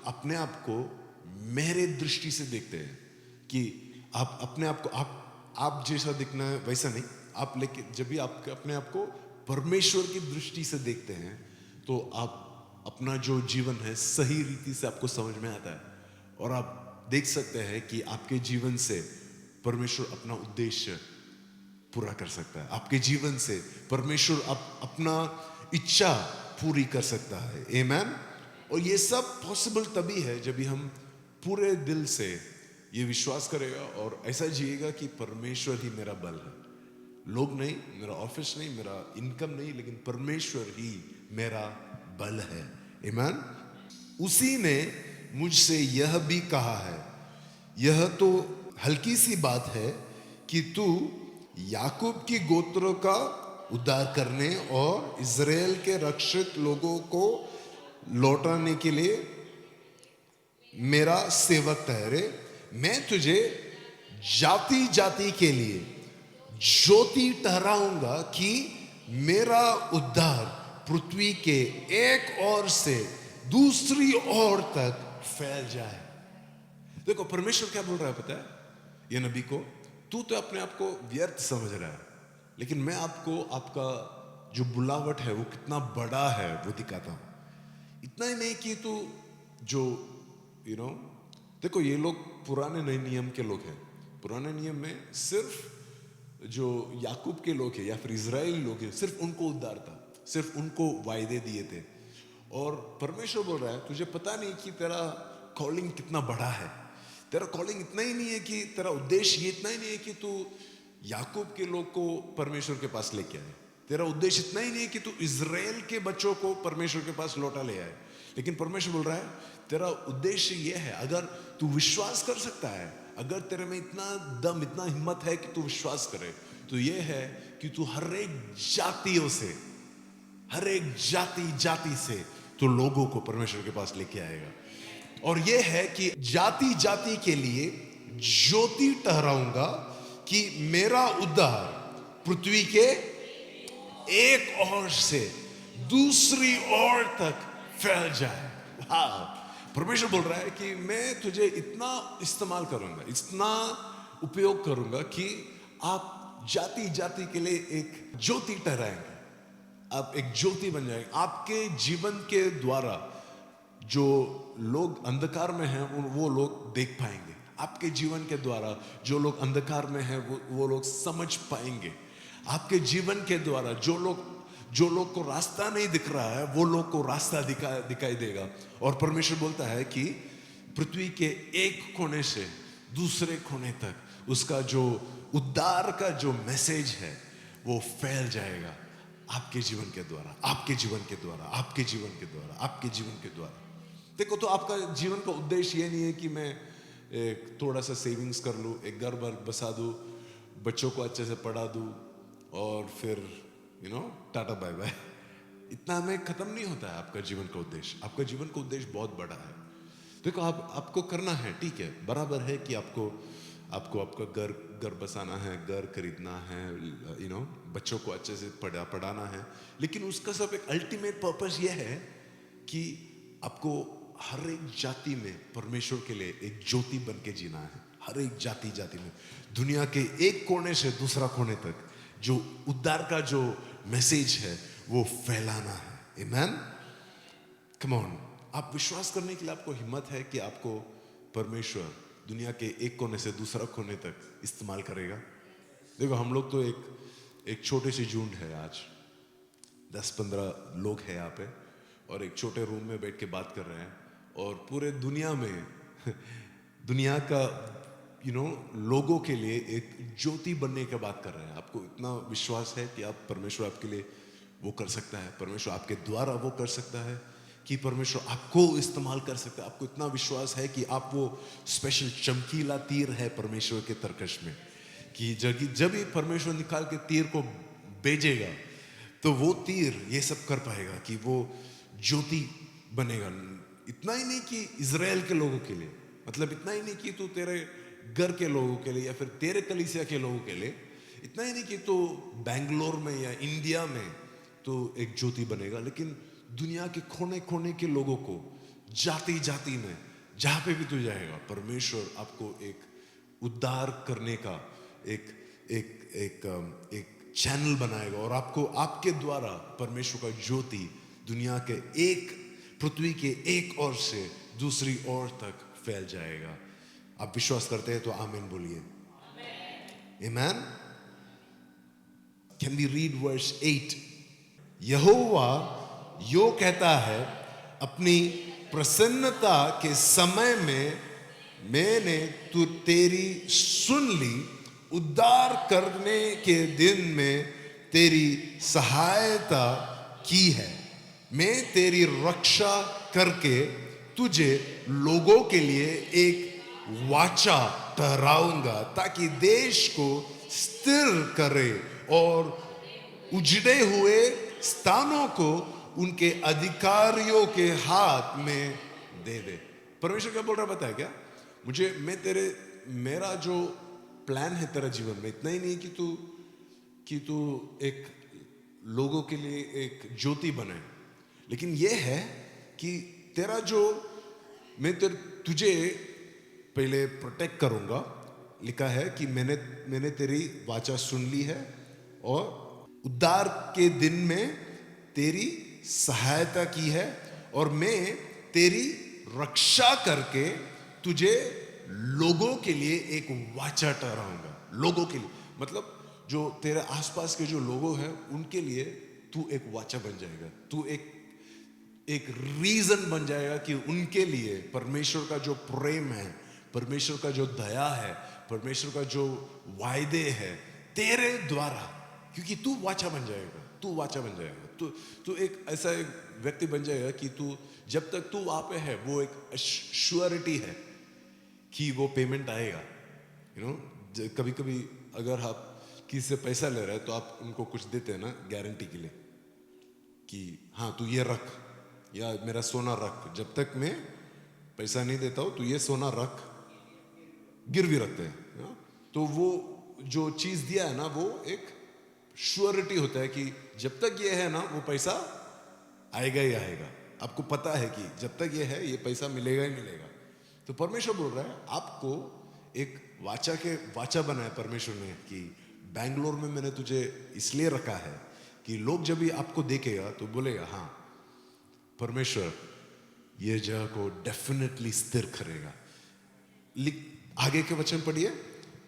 अपने आप को मेरे दृष्टि से देखते हैं कि आप अपने आप को आप जैसा दिखना है वैसा नहीं, आप लेकिन जब भी आप अपने आप को परमेश्वर की दृष्टि से देखते हैं तो आप अपना जो जीवन है सही रीति से आपको समझ में आता है और आप देख सकते हैं कि आपके जीवन से परमेश्वर अपना उद्देश्य पूरा कर सकता है। आपके जीवन से परमेश्वर अपना इच्छा पूरी कर सकता है। आमेन। और ये सब पॉसिबल तभी है जब भी हम पूरे दिल से ये विश्वास करेगा और ऐसा जिएगा कि परमेश्वर ही मेरा बल है, लोग नहीं, मेरा ऑफिस नहीं, मेरा इनकम नहीं, लेकिन परमेश्वर ही मेरा बल है। आमीन। उसी ने मुझसे यह भी कहा है, यह तो हल्की सी बात है कि तू याकूब की गोत्रों का उद्धार करने और इज़राइल के रक्षित लोगों को लौटाने के लिए मेरा सेवक ठहरे। मैं तुझे जाति जाति के लिए ज्योति ठहराऊंगा कि मेरा उद्धार पृथ्वी के एक ओर से दूसरी ओर तक फैल जाए। देखो परमेश्वर क्या बोल रहा है पता है ये नबी को, तू तो अपने आप को व्यर्थ समझ रहा है, लेकिन मैं आपको आपका जो बुलावट है वो कितना बड़ा है वो दिखाता हूं। इतना ही नहीं कि तू जो देखो ये लोग पुराने नए नियम के लोग हैं। पुराने नियम में सिर्फ जो याकूब के लोग हैं या फिर इजराइल लोग हैं, सिर्फ उनको उद्धार था, सिर्फ उनको वायदे दिए थे। और परमेश्वर बोल रहा है तुझे पता नहीं कि तेरा कॉलिंग कितना बड़ा है। तेरा कॉलिंग इतना ही नहीं है कि तेरा उद्देश्य ये इतना ही नहीं है कि तू याकूब के लोग को परमेश्वर के पास लेके आए। तेरा उद्देश्य इतना ही नहीं है कि तू इजराइल के बच्चों को परमेश्वर के पास लौटा ले आए। लेकिन परमेश्वर बोल रहा है तेरा उद्देश्य ये है, अगर तू विश्वास कर सकता है, अगर तेरे में इतना दम, इतना हिम्मत है कि तू विश्वास करे, तो ये है कि तू हर एक जातियों से, हर एक जाति से तो लोगों को परमेश्वर के पास लेके आएगा। और ये है कि जाति जाति के लिए ज्योति ठहराऊंगा कि मेरा उद्धार पृथ्वी के एक ओर से दूसरी ओर तक फैल जाए। परमेश्वर बोल रहा है कि मैं तुझे इतना इस्तेमाल करूंगा, इतना उपयोग करूंगा कि आप जाति जाति के लिए एक ज्योति ठहराएंगे, आप एक ज्योति बन जाएंगे। आपके जीवन के द्वारा जो लोग अंधकार में हैं वो लोग देख पाएंगे। आपके जीवन के द्वारा जो लोग अंधकार में हैं वो लोग समझ पाएंगे। आपके जीवन के द्वारा जो लोग को रास्ता नहीं दिख रहा है वो लोग को रास्ता दिखाई देगा। और परमेश्वर बोलता है कि पृथ्वी के एक कोने से दूसरे कोने तक उसका जो उद्धार का जो मैसेज है वो फैल जाएगा आपके जीवन के द्वारा, आपके जीवन के द्वारा, आपके जीवन के द्वारा, आपके जीवन के द्वारा। देखो तो आपका जीवन का उद्देश्य ये नहीं है कि मैं एक थोड़ा सा सेविंग्स कर लूँ, एक घर बसा दूँ, बच्चों को अच्छे से पढ़ा दूँ और फिर टाटा बाय बाय। इतना में खत्म नहीं होता है आपका जीवन का उद्देश्य। आपका जीवन का उद्देश्य बहुत बड़ा है। देखो आपको करना है, ठीक है, बराबर है कि आपको आपका घर बसाना है, घर खरीदना है, बच्चों को अच्छे से पढ़ाना है, लेकिन उसका सब एक अल्टीमेट पर्पस ये है कि आपको हर एक जाति में परमेश्वर के लिए एक ज्योति बन के जीना है। हर एक जाति में दुनिया के एक कोने से दूसरा कोने तक जो उद्धार का जो मैसेज है वो फैलाना है। आमेन। कम ऑन, आप विश्वास करने के लिए आपको हिम्मत है कि आपको परमेश्वर दुनिया के एक कोने से दूसरा कोने तक इस्तेमाल करेगा। देखो हम लोग तो एक छोटे से झुंड है, आज 10-15 लोग हैं यहाँ पे और एक छोटे रूम में बैठ के बात कर रहे हैं और पूरे दुनिया में दुनिया का लोगों के लिए एक ज्योति बनने की बात कर रहे हैं। आपको इतना विश्वास है कि आप परमेश्वर आपके लिए वो कर सकता है, परमेश्वर आपके द्वारा वो कर सकता है, कि परमेश्वर आपको इस्तेमाल कर सकता है। आपको इतना विश्वास है कि आप वो स्पेशल चमकीला तीर है परमेश्वर के तरकश में, कि जब भी परमेश्वर निकाल के तीर को भेजेगा तो वो तीर ये सब कर पाएगा कि वो ज्योति बनेगा। इतना ही नहीं कि इजराइल के लोगों के लिए, मतलब इतना ही नहीं कि तू तेरे घर के लोगों के लिए या फिर तेरे कलीसिया के लोगों के लिए, इतना ही नहीं कि तू बैंगलोर में या इंडिया में तो एक ज्योति बनेगा, लेकिन दुनिया के कोने कोने के लोगों को जाति जाति में जहां पे भी तू जाएगा परमेश्वर आपको एक उद्धार करने का एक चैनल बनाएगा और आपको आपके द्वारा परमेश्वर का ज्योति दुनिया के पृथ्वी के एक ओर से दूसरी ओर तक फैल जाएगा। आप विश्वास करते हैं तो आमीन बोलिए। आमेन। Can we read verse 8? यहोवा यो कहता है, अपनी प्रसन्नता के समय में मैंने तेरी सुन ली, उद्धार करने के दिन में तेरी सहायता की है। मैं तेरी रक्षा करके तुझे लोगों के लिए एक वाचा ठहराऊंगा, ताकि देश को स्थिर करे और उजड़े हुए स्थानों को उनके अधिकारियों के हाथ में दे दे। परमेश्वर क्या बोल रहा है पता है क्या? मेरा जो प्लान है तेरा जीवन में, इतना ही नहीं कि तू एक लोगों के लिए एक ज्योति बने, लेकिन यह है कि तेरा जो तुझे पहले प्रोटेक्ट करूंगा। लिखा है कि मैंने तेरी वाचा सुन ली है और उद्धार के दिन में तेरी सहायता की है, और मैं तेरी रक्षा करके तुझे लोगों के लिए एक वाचा ठहराऊंगा। लोगों के लिए मतलब जो तेरे आसपास के जो लोगों हैं उनके लिए तू एक वाचा बन जाएगा। तू एक रीजन बन जाएगा कि उनके लिए परमेश्वर का जो प्रेम है, परमेश्वर का जो दया है, परमेश्वर का जो वायदे है तेरे द्वारा, क्योंकि तू वाचा बन जाएगा। तू एक ऐसा एक व्यक्ति बन जाएगा कि तू जब तक तू वहां पे है वो एक श्योरिटी है कि वो पेमेंट आएगा। कभी कभी अगर आप किसी से पैसा ले रहे हैं तो आप उनको कुछ देते हैं ना गारंटी के लिए कि हाँ तू ये रख, या मेरा सोना रख, जब तक मैं पैसा नहीं देता हूं तू ये सोना रख, गिरवी रखते हैं। तो वो जो चीज दिया है ना वो एक श्योरिटी होता है कि जब तक ये है ना वो पैसा आएगा ही आएगा। आपको पता है कि जब तक ये है ये पैसा मिलेगा ही मिलेगा। तो परमेश्वर बोल रहा है आपको एक वाचा बनाया परमेश्वर ने कि बैंगलोर में मैंने तुझे इसलिए रखा है कि लोग जब भी आपको देखेगा तो बोलेगा हाँ परमेश्वर ये जगह को डेफिनेटली स्थिर करेगा। आगे के वचन पढ़िए,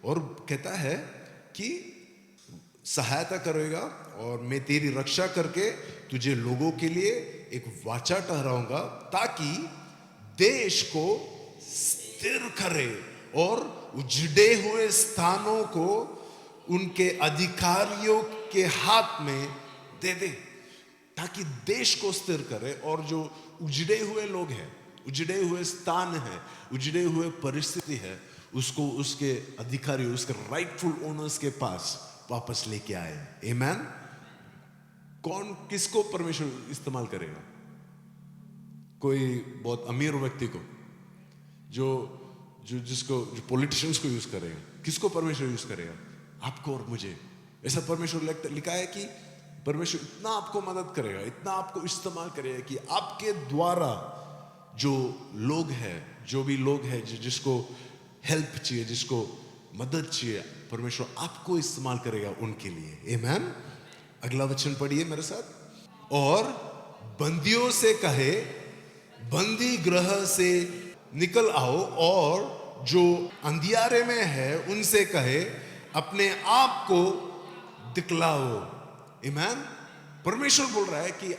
और कहता है कि सहायता करेगा और मैं तेरी रक्षा करके तुझे लोगों के लिए एक वाचा ठहराऊंगा, ताकि देश को स्थिर करे और उजड़े हुए स्थानों को उनके अधिकारियों के हाथ में दे दे, ताकि देश को स्थिर करे। और जो उजड़े हुए लोग हैं, उजड़े हुए स्थान है, उजड़े हुए परिस्थिति है, उसको उसके अधिकारी, उसके राइटफुल ओनर्स के पास वापस लेके आए। आमेन। किसको परमेश्वर इस्तेमाल करेगा? कोई बहुत अमीर व्यक्ति को, जो पॉलिटिशियंस को यूज करेगा। किसको परमेश्वर यूज करेगा? आपको और मुझे। ऐसा परमेश्वर लिखा है कि परमेश्वर इतना आपको मदद करेगा, इतना आपको इस्तेमाल करेगा कि आपके द्वारा जो लोग हैं, जो भी लोग हैं जिसको हेल्प चाहिए, जिसको मदद चाहिए, परमेश्वर आपको इस्तेमाल करेगा उनके लिए। आमेन। अगला वचन पढ़िए मेरे साथ। और बंदियों से कहे, बंदी गृह से निकल आओ, और जो अंधियारे में है उनसे कहे अपने आप को दिखलाओ। आमेन। परमेश्वर बोल रहा है कि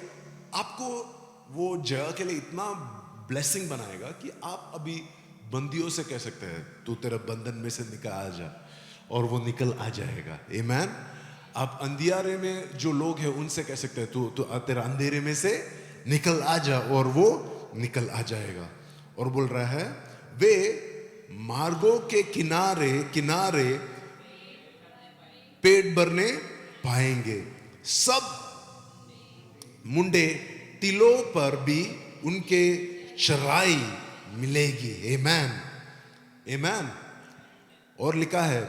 आपको वो जगह के लिए इतना ब्लेसिंग बनाएगा कि आप अभी बंदियों से कह सकते हैं तू तेरा बंधन में से निकल आ जा, और वो निकल आ जाएगा। आमेन। आप अंधियारे में जो लोग हैं उनसे कह सकते हैं तू तेरा अंधेरे में से निकल आ जा, और वो निकल आ जाएगा। और बोल रहा है वे मार्गों के किनारे किनारे पेट भरने पाएंगे, सब मुंडे टीलों पर भी उनके चराई मिलेगी। आमेन। आमेन। और लिखा है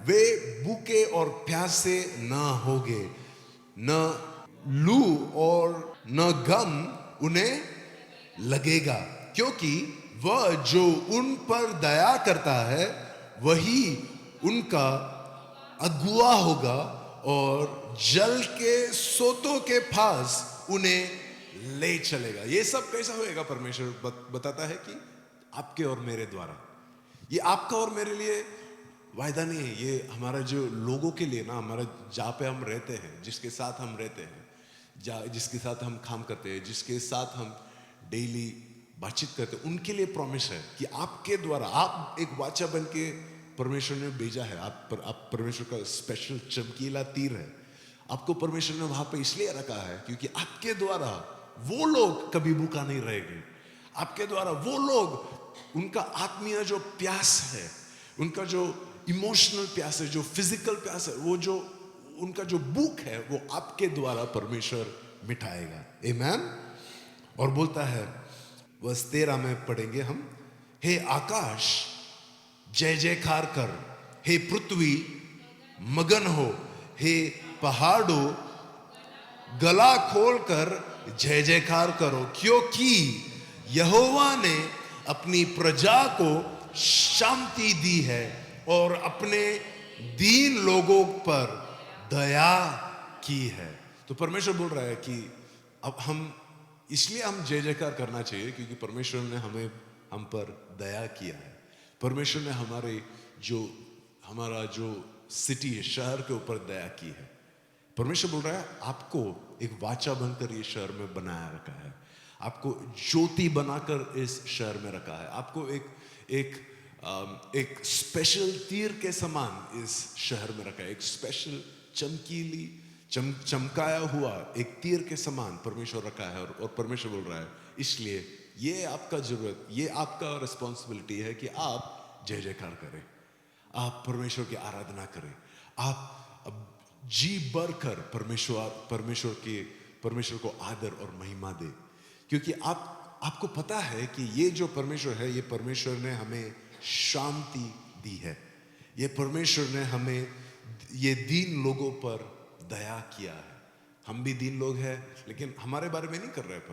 वे भूखे और प्यासे न होंगे, न लू और न गम उन्हें लगेगा, क्योंकि वह जो उन पर दया करता है वही उनका अगुआ होगा, और जल के सोतों के पास उन्हें ले चलेगा। ये सब कैसा होएगा? परमेश्वर बताता है कि आपके और मेरे द्वारा। ये आपका और मेरे लिए वायदा नहीं है, ये हमारा जो लोगों के लिए ना, हमारा जहाँ पे हम रहते हैं, जिसके साथ हम रहते हैं, जिसके साथ हम काम करते हैं, जिसके साथ हम डेली बातचीत करते हैं, उनके लिए प्रॉमिस है कि आपके द्वारा, आप एक वाचा बन के परमेश्वर ने भेजा है। आप परमेश्वर का स्पेशल चमकीला तीर है। आपको परमेश्वर ने वहां पे इसलिए रखा है क्योंकि आपके द्वारा वो लोग कभी भूखा नहीं रहेंगे। आपके द्वारा वो लोग, उनका आत्मीय जो प्यास है, उनका जो इमोशनल प्यास है, जो फिजिकल प्यास है, वो जो उनका जो भूख है, वो आपके द्वारा परमेश्वर मिटाएगा। आमीन। और बोलता है, वर्स 13 में पढ़ेंगे हम, हे आकाश जय जयकार कर, हे पृथ्वी मगन हो, हे पहाड़ों गला खोलकर जय जयकार करो, क्योंकि यहोवा ने अपनी प्रजा को शांति दी है और अपने दीन लोगों पर दया की है। तो परमेश्वर बोल रहा है कि अब इसलिए हम जय जयकार करना चाहिए क्योंकि परमेश्वर ने हम पर दया किया है। परमेश्वर ने हमारा जो सिटी है, शहर के ऊपर दया की है। परमेश्वर बोल रहा है, आपको एक वाचा बनकर ये शहर में बनाया रखा है, आपको ज्योति बनाकर इस शहर में रखा है, आपको एक स्पेशल तीर के समान इस शहर में रखा है, एक स्पेशल चमकीली चमकाया हुआ एक तीर के समान परमेश्वर रखा है। और परमेश्वर बोल रहा है, इसलिए ये आपका जरूरत, ये आपका रिस्पॉन्सिबिलिटी है कि आप जय जयकार करें, आप परमेश्वर की आराधना करें, आप जी भर कर परमेश्वर को आदर और महिमा दे। क्योंकि आपको पता है कि ये जो परमेश्वर है, ये परमेश्वर ने हमें शांति दी है, ये परमेश्वर ने हमें ये दीन लोगों पर दया किया है। हम भी दीन लोग हैं, लेकिन हमारे बारे में नहीं कर रहा है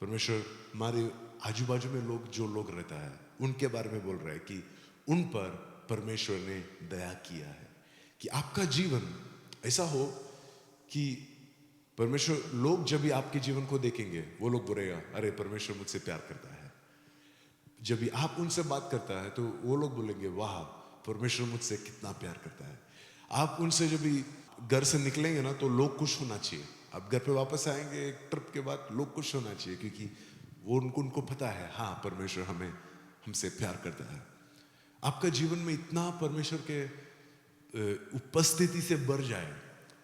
परमेश्वर हमारे आजू बाजू में जो लोग रहता है उनके बारे में बोल रहा है कि उन पर परमेश्वर ने दया किया है। कि आपका जीवन ऐसा हो कि परमेश्वर, लोग जब भी आपके जीवन को देखेंगे वो लोग बोलेगा, अरे परमेश्वर मुझसे प्यार करता है। जब भी आप उनसे बात करता है तो वो लोग बोलेंगे, वाह परमेश्वर मुझसे कितना प्यार करता है। आप उनसे जब भी घर से निकलेंगे ना तो लोग खुश होना चाहिए। आप घर पे वापस आएंगे एक ट्रिप के बाद, लोग खुश होना चाहिए क्योंकि वो उनको पता है, हाँ परमेश्वर हमसे प्यार करता है। आपका जीवन में इतना परमेश्वर के उपस्थिति से भर जाए,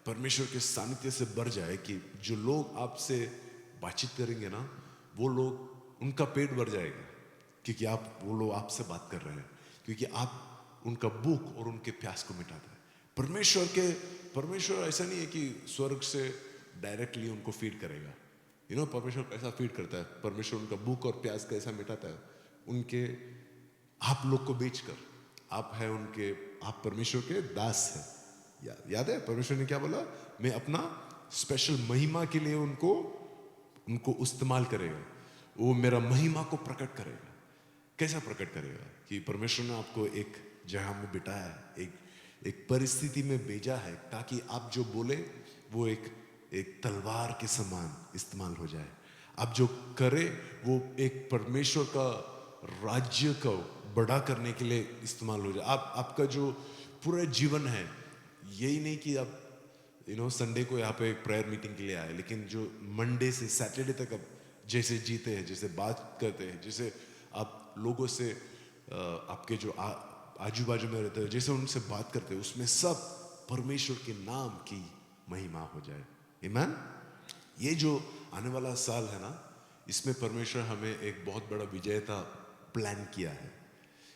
परमेश्वर के सानिध्य से भर जाए कि जो लोग आपसे बातचीत करेंगे ना, वो लोग, उनका पेट भर जाएगा क्योंकि वो लोग आपसे बात कर रहे हैं, क्योंकि आप उनका भूख और उनके प्यास को मिटाता है। परमेश्वर ऐसा नहीं है कि स्वर्ग से डायरेक्टली उनको फीड करेगा। परमेश्वर कैसा फीड करता है? परमेश्वर उनका भूख और प्यास कैसा मिटाता है? आप लोग को बेचकर, आप परमेश्वर के दास है। याद है परमेश्वर ने क्या बोला? मैं अपना स्पेशल महिमा के लिए उनको इस्तेमाल करेगा, वो मेरा महिमा को प्रकट करेगा। कैसा प्रकट करेगा? कि परमेश्वर ने आपको एक जगह में बिठाया है, एक परिस्थिति में भेजा है ताकि आप जो बोले वो एक तलवार के समान इस्तेमाल हो जाए। आप जो करे वो एक परमेश्वर का राज्य को बड़ा करने के लिए इस्तेमाल हो जाए। आपका जो पूरा जीवन है, यही नहीं कि आप संडे को यहाँ पे एक प्रेयर मीटिंग के लिए आए, लेकिन जो मंडे से सैटरडे तक आप जैसे जीते हैं, जैसे बात करते हैं, जैसे आप लोगों से आपके जो आजू बाजू में रहते हैं, जैसे उनसे बात करते हैं, उसमें सब परमेश्वर के नाम की महिमा हो जाए। आमीन। ये जो आने वाला साल है ना, इसमें परमेश्वर हमें एक बहुत बड़ा विजेता प्लान किया है।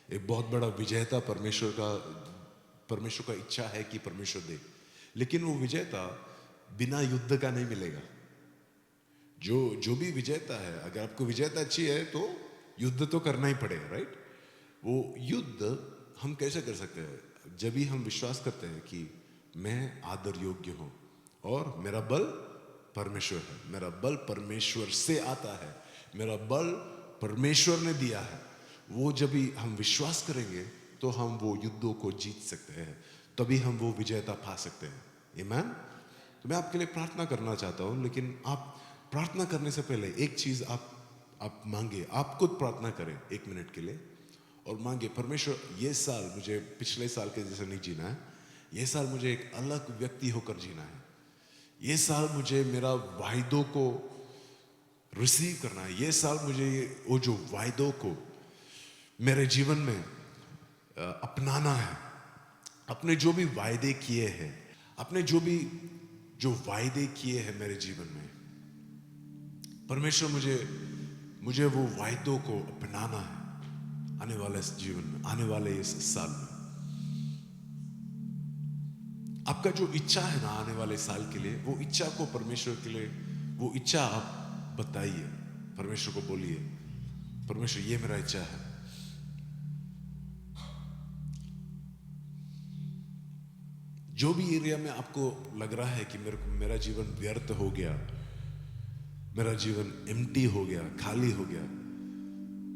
एक बहुत बड़ा विजेता परमेश्वर का इच्छा है कि परमेश्वर दे, लेकिन वो विजेता बिना युद्ध का नहीं मिलेगा। जो भी विजेता है, अगर आपको विजेता अच्छी है तो युद्ध तो करना ही पड़ेगा, राइट? वो युद्ध हम कैसे कर सकते हैं? जब भी हम विश्वास करते हैं कि मैं आदर योग्य हूं और मेरा बल परमेश्वर है, मेरा बल परमेश्वर से आता है, मेरा बल परमेश्वर ने दिया है, वो जब भी हम विश्वास करेंगे तो हम वो युद्धों को जीत सकते हैं, तभी हम वो विजेता पा सकते हैं। आमीन। तो मैं आपके लिए प्रार्थना करना चाहता हूं, लेकिन आप प्रार्थना करने से पहले एक चीज आप मांगे। आप खुद प्रार्थना करें 1 मिनट के लिए और मांगे, परमेश्वर ये साल मुझे पिछले साल के जैसे नहीं जीना है, ये साल मुझे एक अलग व्यक्ति होकर जीना है। ये साल मुझे मेरा वायदों को रिसीव करना है। ये साल मुझे वो जो वायदों को मेरे जीवन में अपनाना है। अपने जो भी वायदे किए हैं, अपने जो वायदे किए हैं मेरे जीवन में, परमेश्वर मुझे वो वायदों को अपनाना है आने वाले जीवन में, आने वाले इस साल में। आपका जो इच्छा है ना आने वाले साल के लिए, वो इच्छा को परमेश्वर के लिए, वो इच्छा आप बताइए, परमेश्वर को बोलिए, परमेश्वर ये मेरा इच्छा है। जो भी एरिया में आपको लग रहा है कि मेरा जीवन व्यर्थ हो गया, मेरा जीवन एम्प्टी हो गया, खाली हो गया,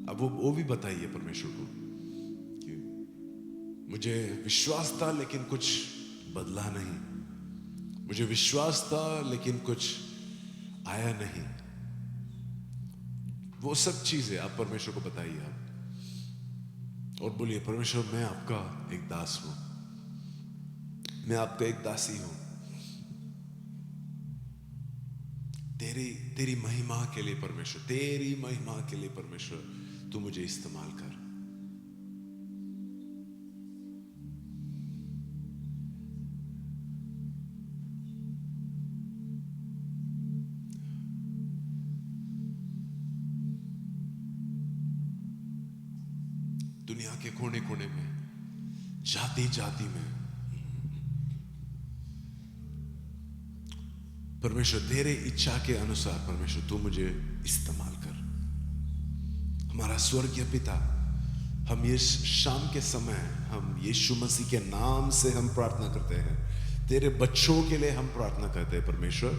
अब वो भी बताइए परमेश्वर को कि मुझे विश्वास था लेकिन कुछ बदला नहीं, मुझे विश्वास था लेकिन कुछ आया नहीं। वो सब चीजें आप परमेश्वर को बताइए आप, और बोलिए परमेश्वर मैं आपका एक दास हूं, मैं आपका एक दासी हूं। तेरी महिमा के लिए परमेश्वर, तेरी महिमा के लिए परमेश्वर, तू मुझे इस्तेमाल कर। दुनिया के कोने कोने में, जाति जाति में, परमेश्वर तेरे इच्छा के अनुसार परमेश्वर तू मुझे इस्तेमाल कर। हमारा स्वर्गीय पिता, हम ये शाम के समय हम यीशु मसीह के नाम से हम प्रार्थना करते हैं। तेरे बच्चों के लिए हम प्रार्थना करते हैं परमेश्वर,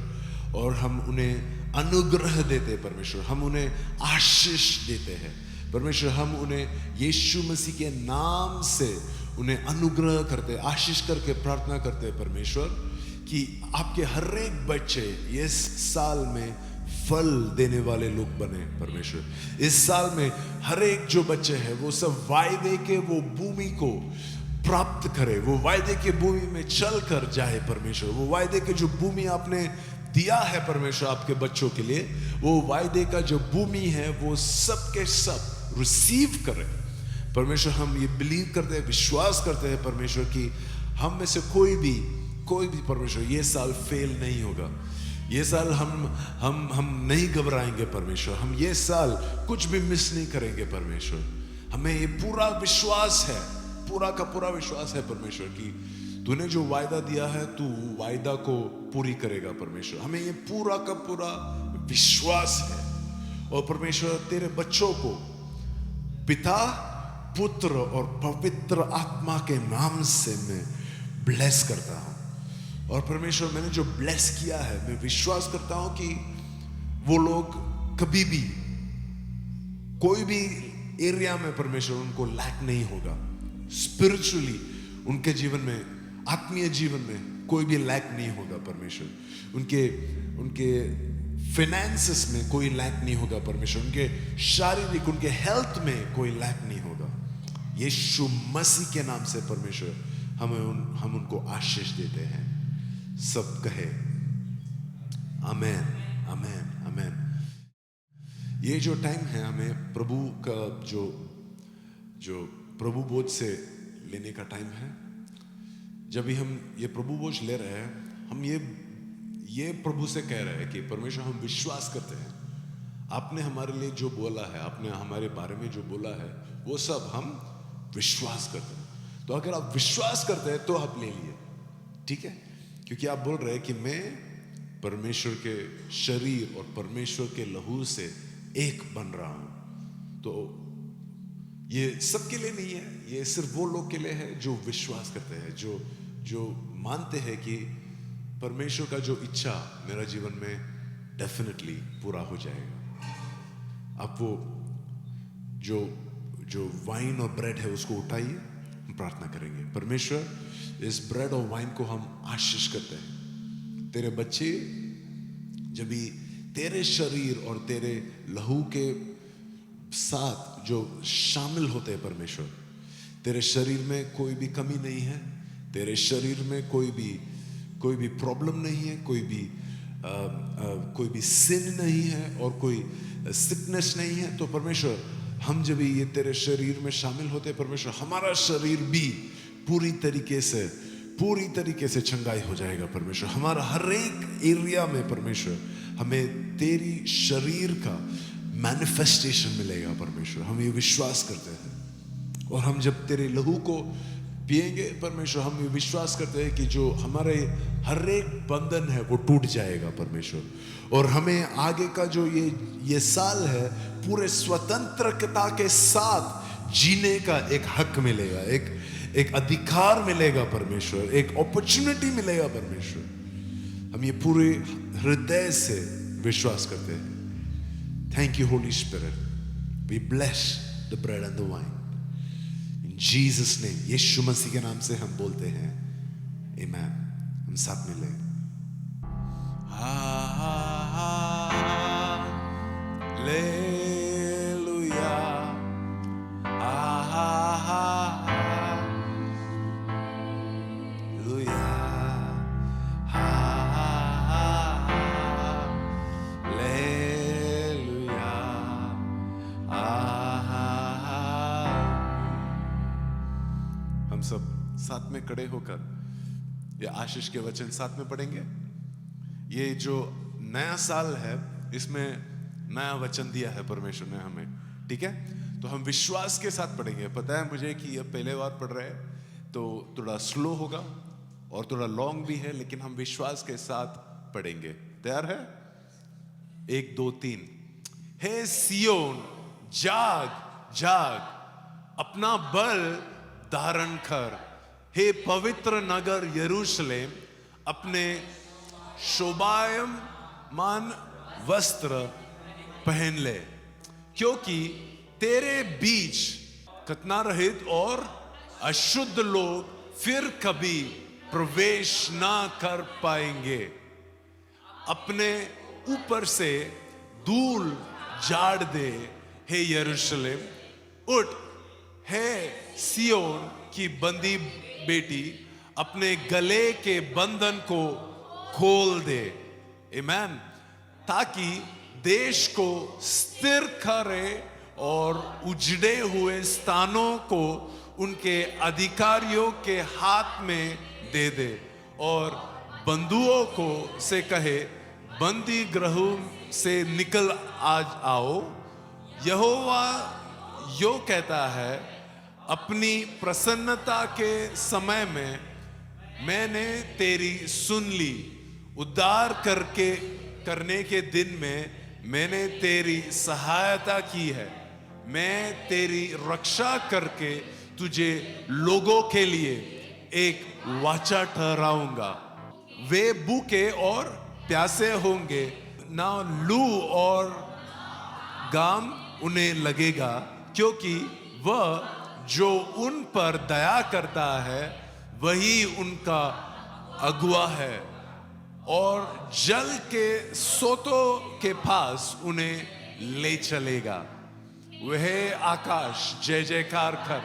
और हम उन्हें अनुग्रह देते हैं परमेश्वर, हम उन्हें आशीष देते हैं परमेश्वर। हम उन्हें यीशु मसीह के नाम से उन्हें अनुग्रह करते, आशीष करके प्रार्थना करते हैं परमेश्वर, कि आपके हर एक बच्चे इस साल में फल देने वाले लोग बने परमेश्वर। इस साल में हर एक जो बच्चे हैं वो सब वायदे के वो भूमि को प्राप्त करे, वो वायदे के भूमि में चल कर जाए परमेश्वर। वो वायदे के जो भूमि आपने दिया है परमेश्वर आपके बच्चों के लिए, वो वायदे का जो भूमि है वो सब के सब रिसीव करे परमेश्वर। हम ये बिलीव करते हैं, विश्वास करते हैं परमेश्वर कि हम में से कोई भी परमेश्वर ये साल फेल नहीं होगा। ये साल हम नहीं घबराएंगे परमेश्वर। हम ये साल कुछ भी मिस नहीं करेंगे परमेश्वर। हमें ये पूरा विश्वास है, पूरा का पूरा विश्वास है परमेश्वर कि तूने जो वायदा दिया है तू वायदा को पूरी करेगा परमेश्वर। हमें ये पूरा का पूरा विश्वास है। और परमेश्वर तेरे बच्चों को पिता, पुत्र और पवित्र आत्मा के नाम से मैं ब्लेस करता हूं। और परमेश्वर मैंने जो ब्लेस किया है, मैं विश्वास करता हूं कि वो लोग कभी भी कोई भी एरिया में परमेश्वर उनको लैक नहीं होगा। स्पिरिचुअली उनके जीवन में, आत्मीय जीवन में कोई भी लैक नहीं होगा परमेश्वर। उनके फाइनेंसेस में कोई लैक नहीं होगा परमेश्वर। उनके शारीरिक, उनके हेल्थ में कोई लैक नहीं होगा। यीशु मसीह के नाम से परमेश्वर हम उनको आशीष देते हैं। सब कहे आमेन, आमेन, आमेन। ये जो टाइम है हमें प्रभु का जो प्रभु बोझ से लेने का टाइम है। जब भी हम ये प्रभु बोझ ले रहे हैं, हम ये प्रभु से कह रहे हैं कि परमेश्वर हम विश्वास करते हैं, आपने हमारे लिए जो बोला है, आपने हमारे बारे में जो बोला है, वो सब हम विश्वास करते हैं। तो अगर आप विश्वास करते हैं तो आप ले लिए, ठीक है? क्योंकि आप बोल रहे हैं कि मैं परमेश्वर के शरीर और परमेश्वर के लहू से एक बन रहा हूं। तो ये सबके लिए नहीं है, ये सिर्फ वो लोग के लिए है जो विश्वास करते हैं, जो मानते हैं कि परमेश्वर का जो इच्छा मेरा जीवन में डेफिनेटली पूरा हो जाएगा। आप वो जो वाइन और ब्रेड है उसको उठाइए, हम प्रार्थना करेंगे। परमेश्वर इस ब्रेड और वाइन को हम आशीष करते हैं। तेरे बच्चे जब भी तेरे शरीर और तेरे लहू के साथ जो शामिल होते हैं परमेश्वर, तेरे शरीर में कोई भी कमी नहीं है, तेरे शरीर में कोई भी कोई भी प्रॉब्लम नहीं है, कोई भी सिन नहीं है और कोई सिकनेस नहीं है, तो परमेश्वर हम जब ये तेरे शरीर में शामिल होते, परमेश्वर हमारा शरीर भी पूरी तरीके से चंगाई हो जाएगा। परमेश्वर हमारा हर एक एरिया में परमेश्वर हमें तेरी शरीर का मैनिफेस्टेशन मिलेगा। परमेश्वर हम ये विश्वास करते हैं, और हम जब तेरे लहू को पिएंगे परमेश्वर, हम ये विश्वास करते हैं कि जो हमारे हर एक बंधन है वो टूट जाएगा परमेश्वर, और हमें आगे का जो ये साल है पूरे स्वतंत्रता के साथ जीने का एक हक मिलेगा, एक अधिकार मिलेगा परमेश्वर, एक अपॉर्चुनिटी मिलेगा परमेश्वर। हम ये पूरे हृदय से विश्वास करते हैं। Thank you holy spirit, we bless the bread and the wine in Jesus name. यीशु मसीह के नाम से हम बोलते हैं आमेन। हम साथ मिले। हालेलुया, हम सब साथ में खड़े होकर ये आशीष के वचन साथ में पढ़ेंगे। ये जो नया साल है इसमें नया वचन दिया है परमेश्वर ने हमें, ठीक है? तो हम विश्वास के साथ पढ़ेंगे। पता है मुझे कि ये पहले बार पढ़ रहे हैं तो थोड़ा स्लो होगा और थोड़ा लॉन्ग भी है, लेकिन हम विश्वास के साथ पढ़ेंगे। तैयार है? 1 2 3। हे सियोन जाग जाग, अपना बल धारण कर। हे पवित्र नगर यरूशलेम, अपने शोभायमान वस्त्र पहन ले, क्योंकि तेरे बीच खतना रहित और अशुद्ध लोग फिर कभी प्रवेश ना कर पाएंगे। अपने ऊपर से धूल झाड़ दे हे यरूशलेम, उठ हे सियोन की बंदी बेटी, अपने गले के बंधन को खोल दे। आमीन। ताकि देश को स्थिर करे और उजड़े हुए स्थानों को उनके अधिकारियों के हाथ में दे दे, और बंधुओं को से कहे बंदी गृहों से निकल आज आओ। यहोवा यो कहता है, अपनी प्रसन्नता के समय में मैंने तेरी सुन ली, उद्धार करने के दिन में मैंने तेरी सहायता की है। मैं तेरी रक्षा करके तुझे लोगों के लिए एक वाचा ठहराऊंगा। वे भूखे और प्यासे होंगे, ना लू और घाम उन्हें लगेगा, क्योंकि वह जो उन पर दया करता है वही उनका अगुआ है, और जल के सोतों के पास उन्हें ले चलेगा। वह आकाश जय जयकार कर,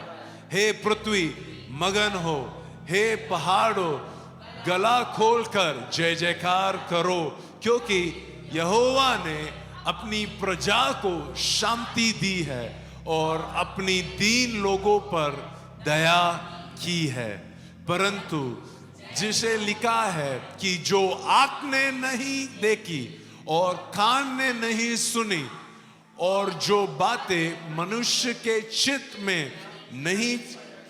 हे पृथ्वी मगन हो, हे पहाड़ों गला खोलकर जय जयकार करो, क्योंकि यहोवा ने अपनी प्रजा को शांति दी है और अपनी दीन लोगों पर दया की है। परंतु जिसे लिखा है कि जो आँख ने नहीं देखी और कान ने नहीं सुनी, और जो बातें मनुष्य के चित्त में नहीं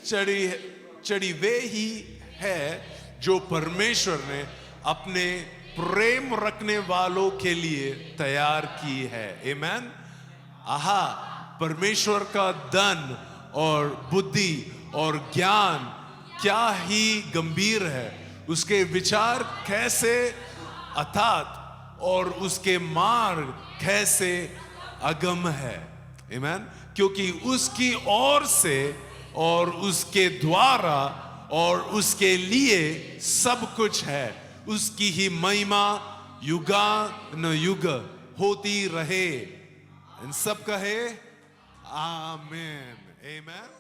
चढ़ी वे ही है जो परमेश्वर ने अपने प्रेम रखने वालों के लिए तैयार की है। आमीन। आहा, परमेश्वर का धन और बुद्धि और ज्ञान क्या ही गंभीर है, उसके विचार कैसे अथात और उसके मार्ग कैसे अगम है। आमीन। क्योंकि उसकी ओर से और उसके द्वारा और उसके लिए सब कुछ है, उसकी ही महिमा युगानुयुग होती रहे। इन सब कहे आमीन। आमीन।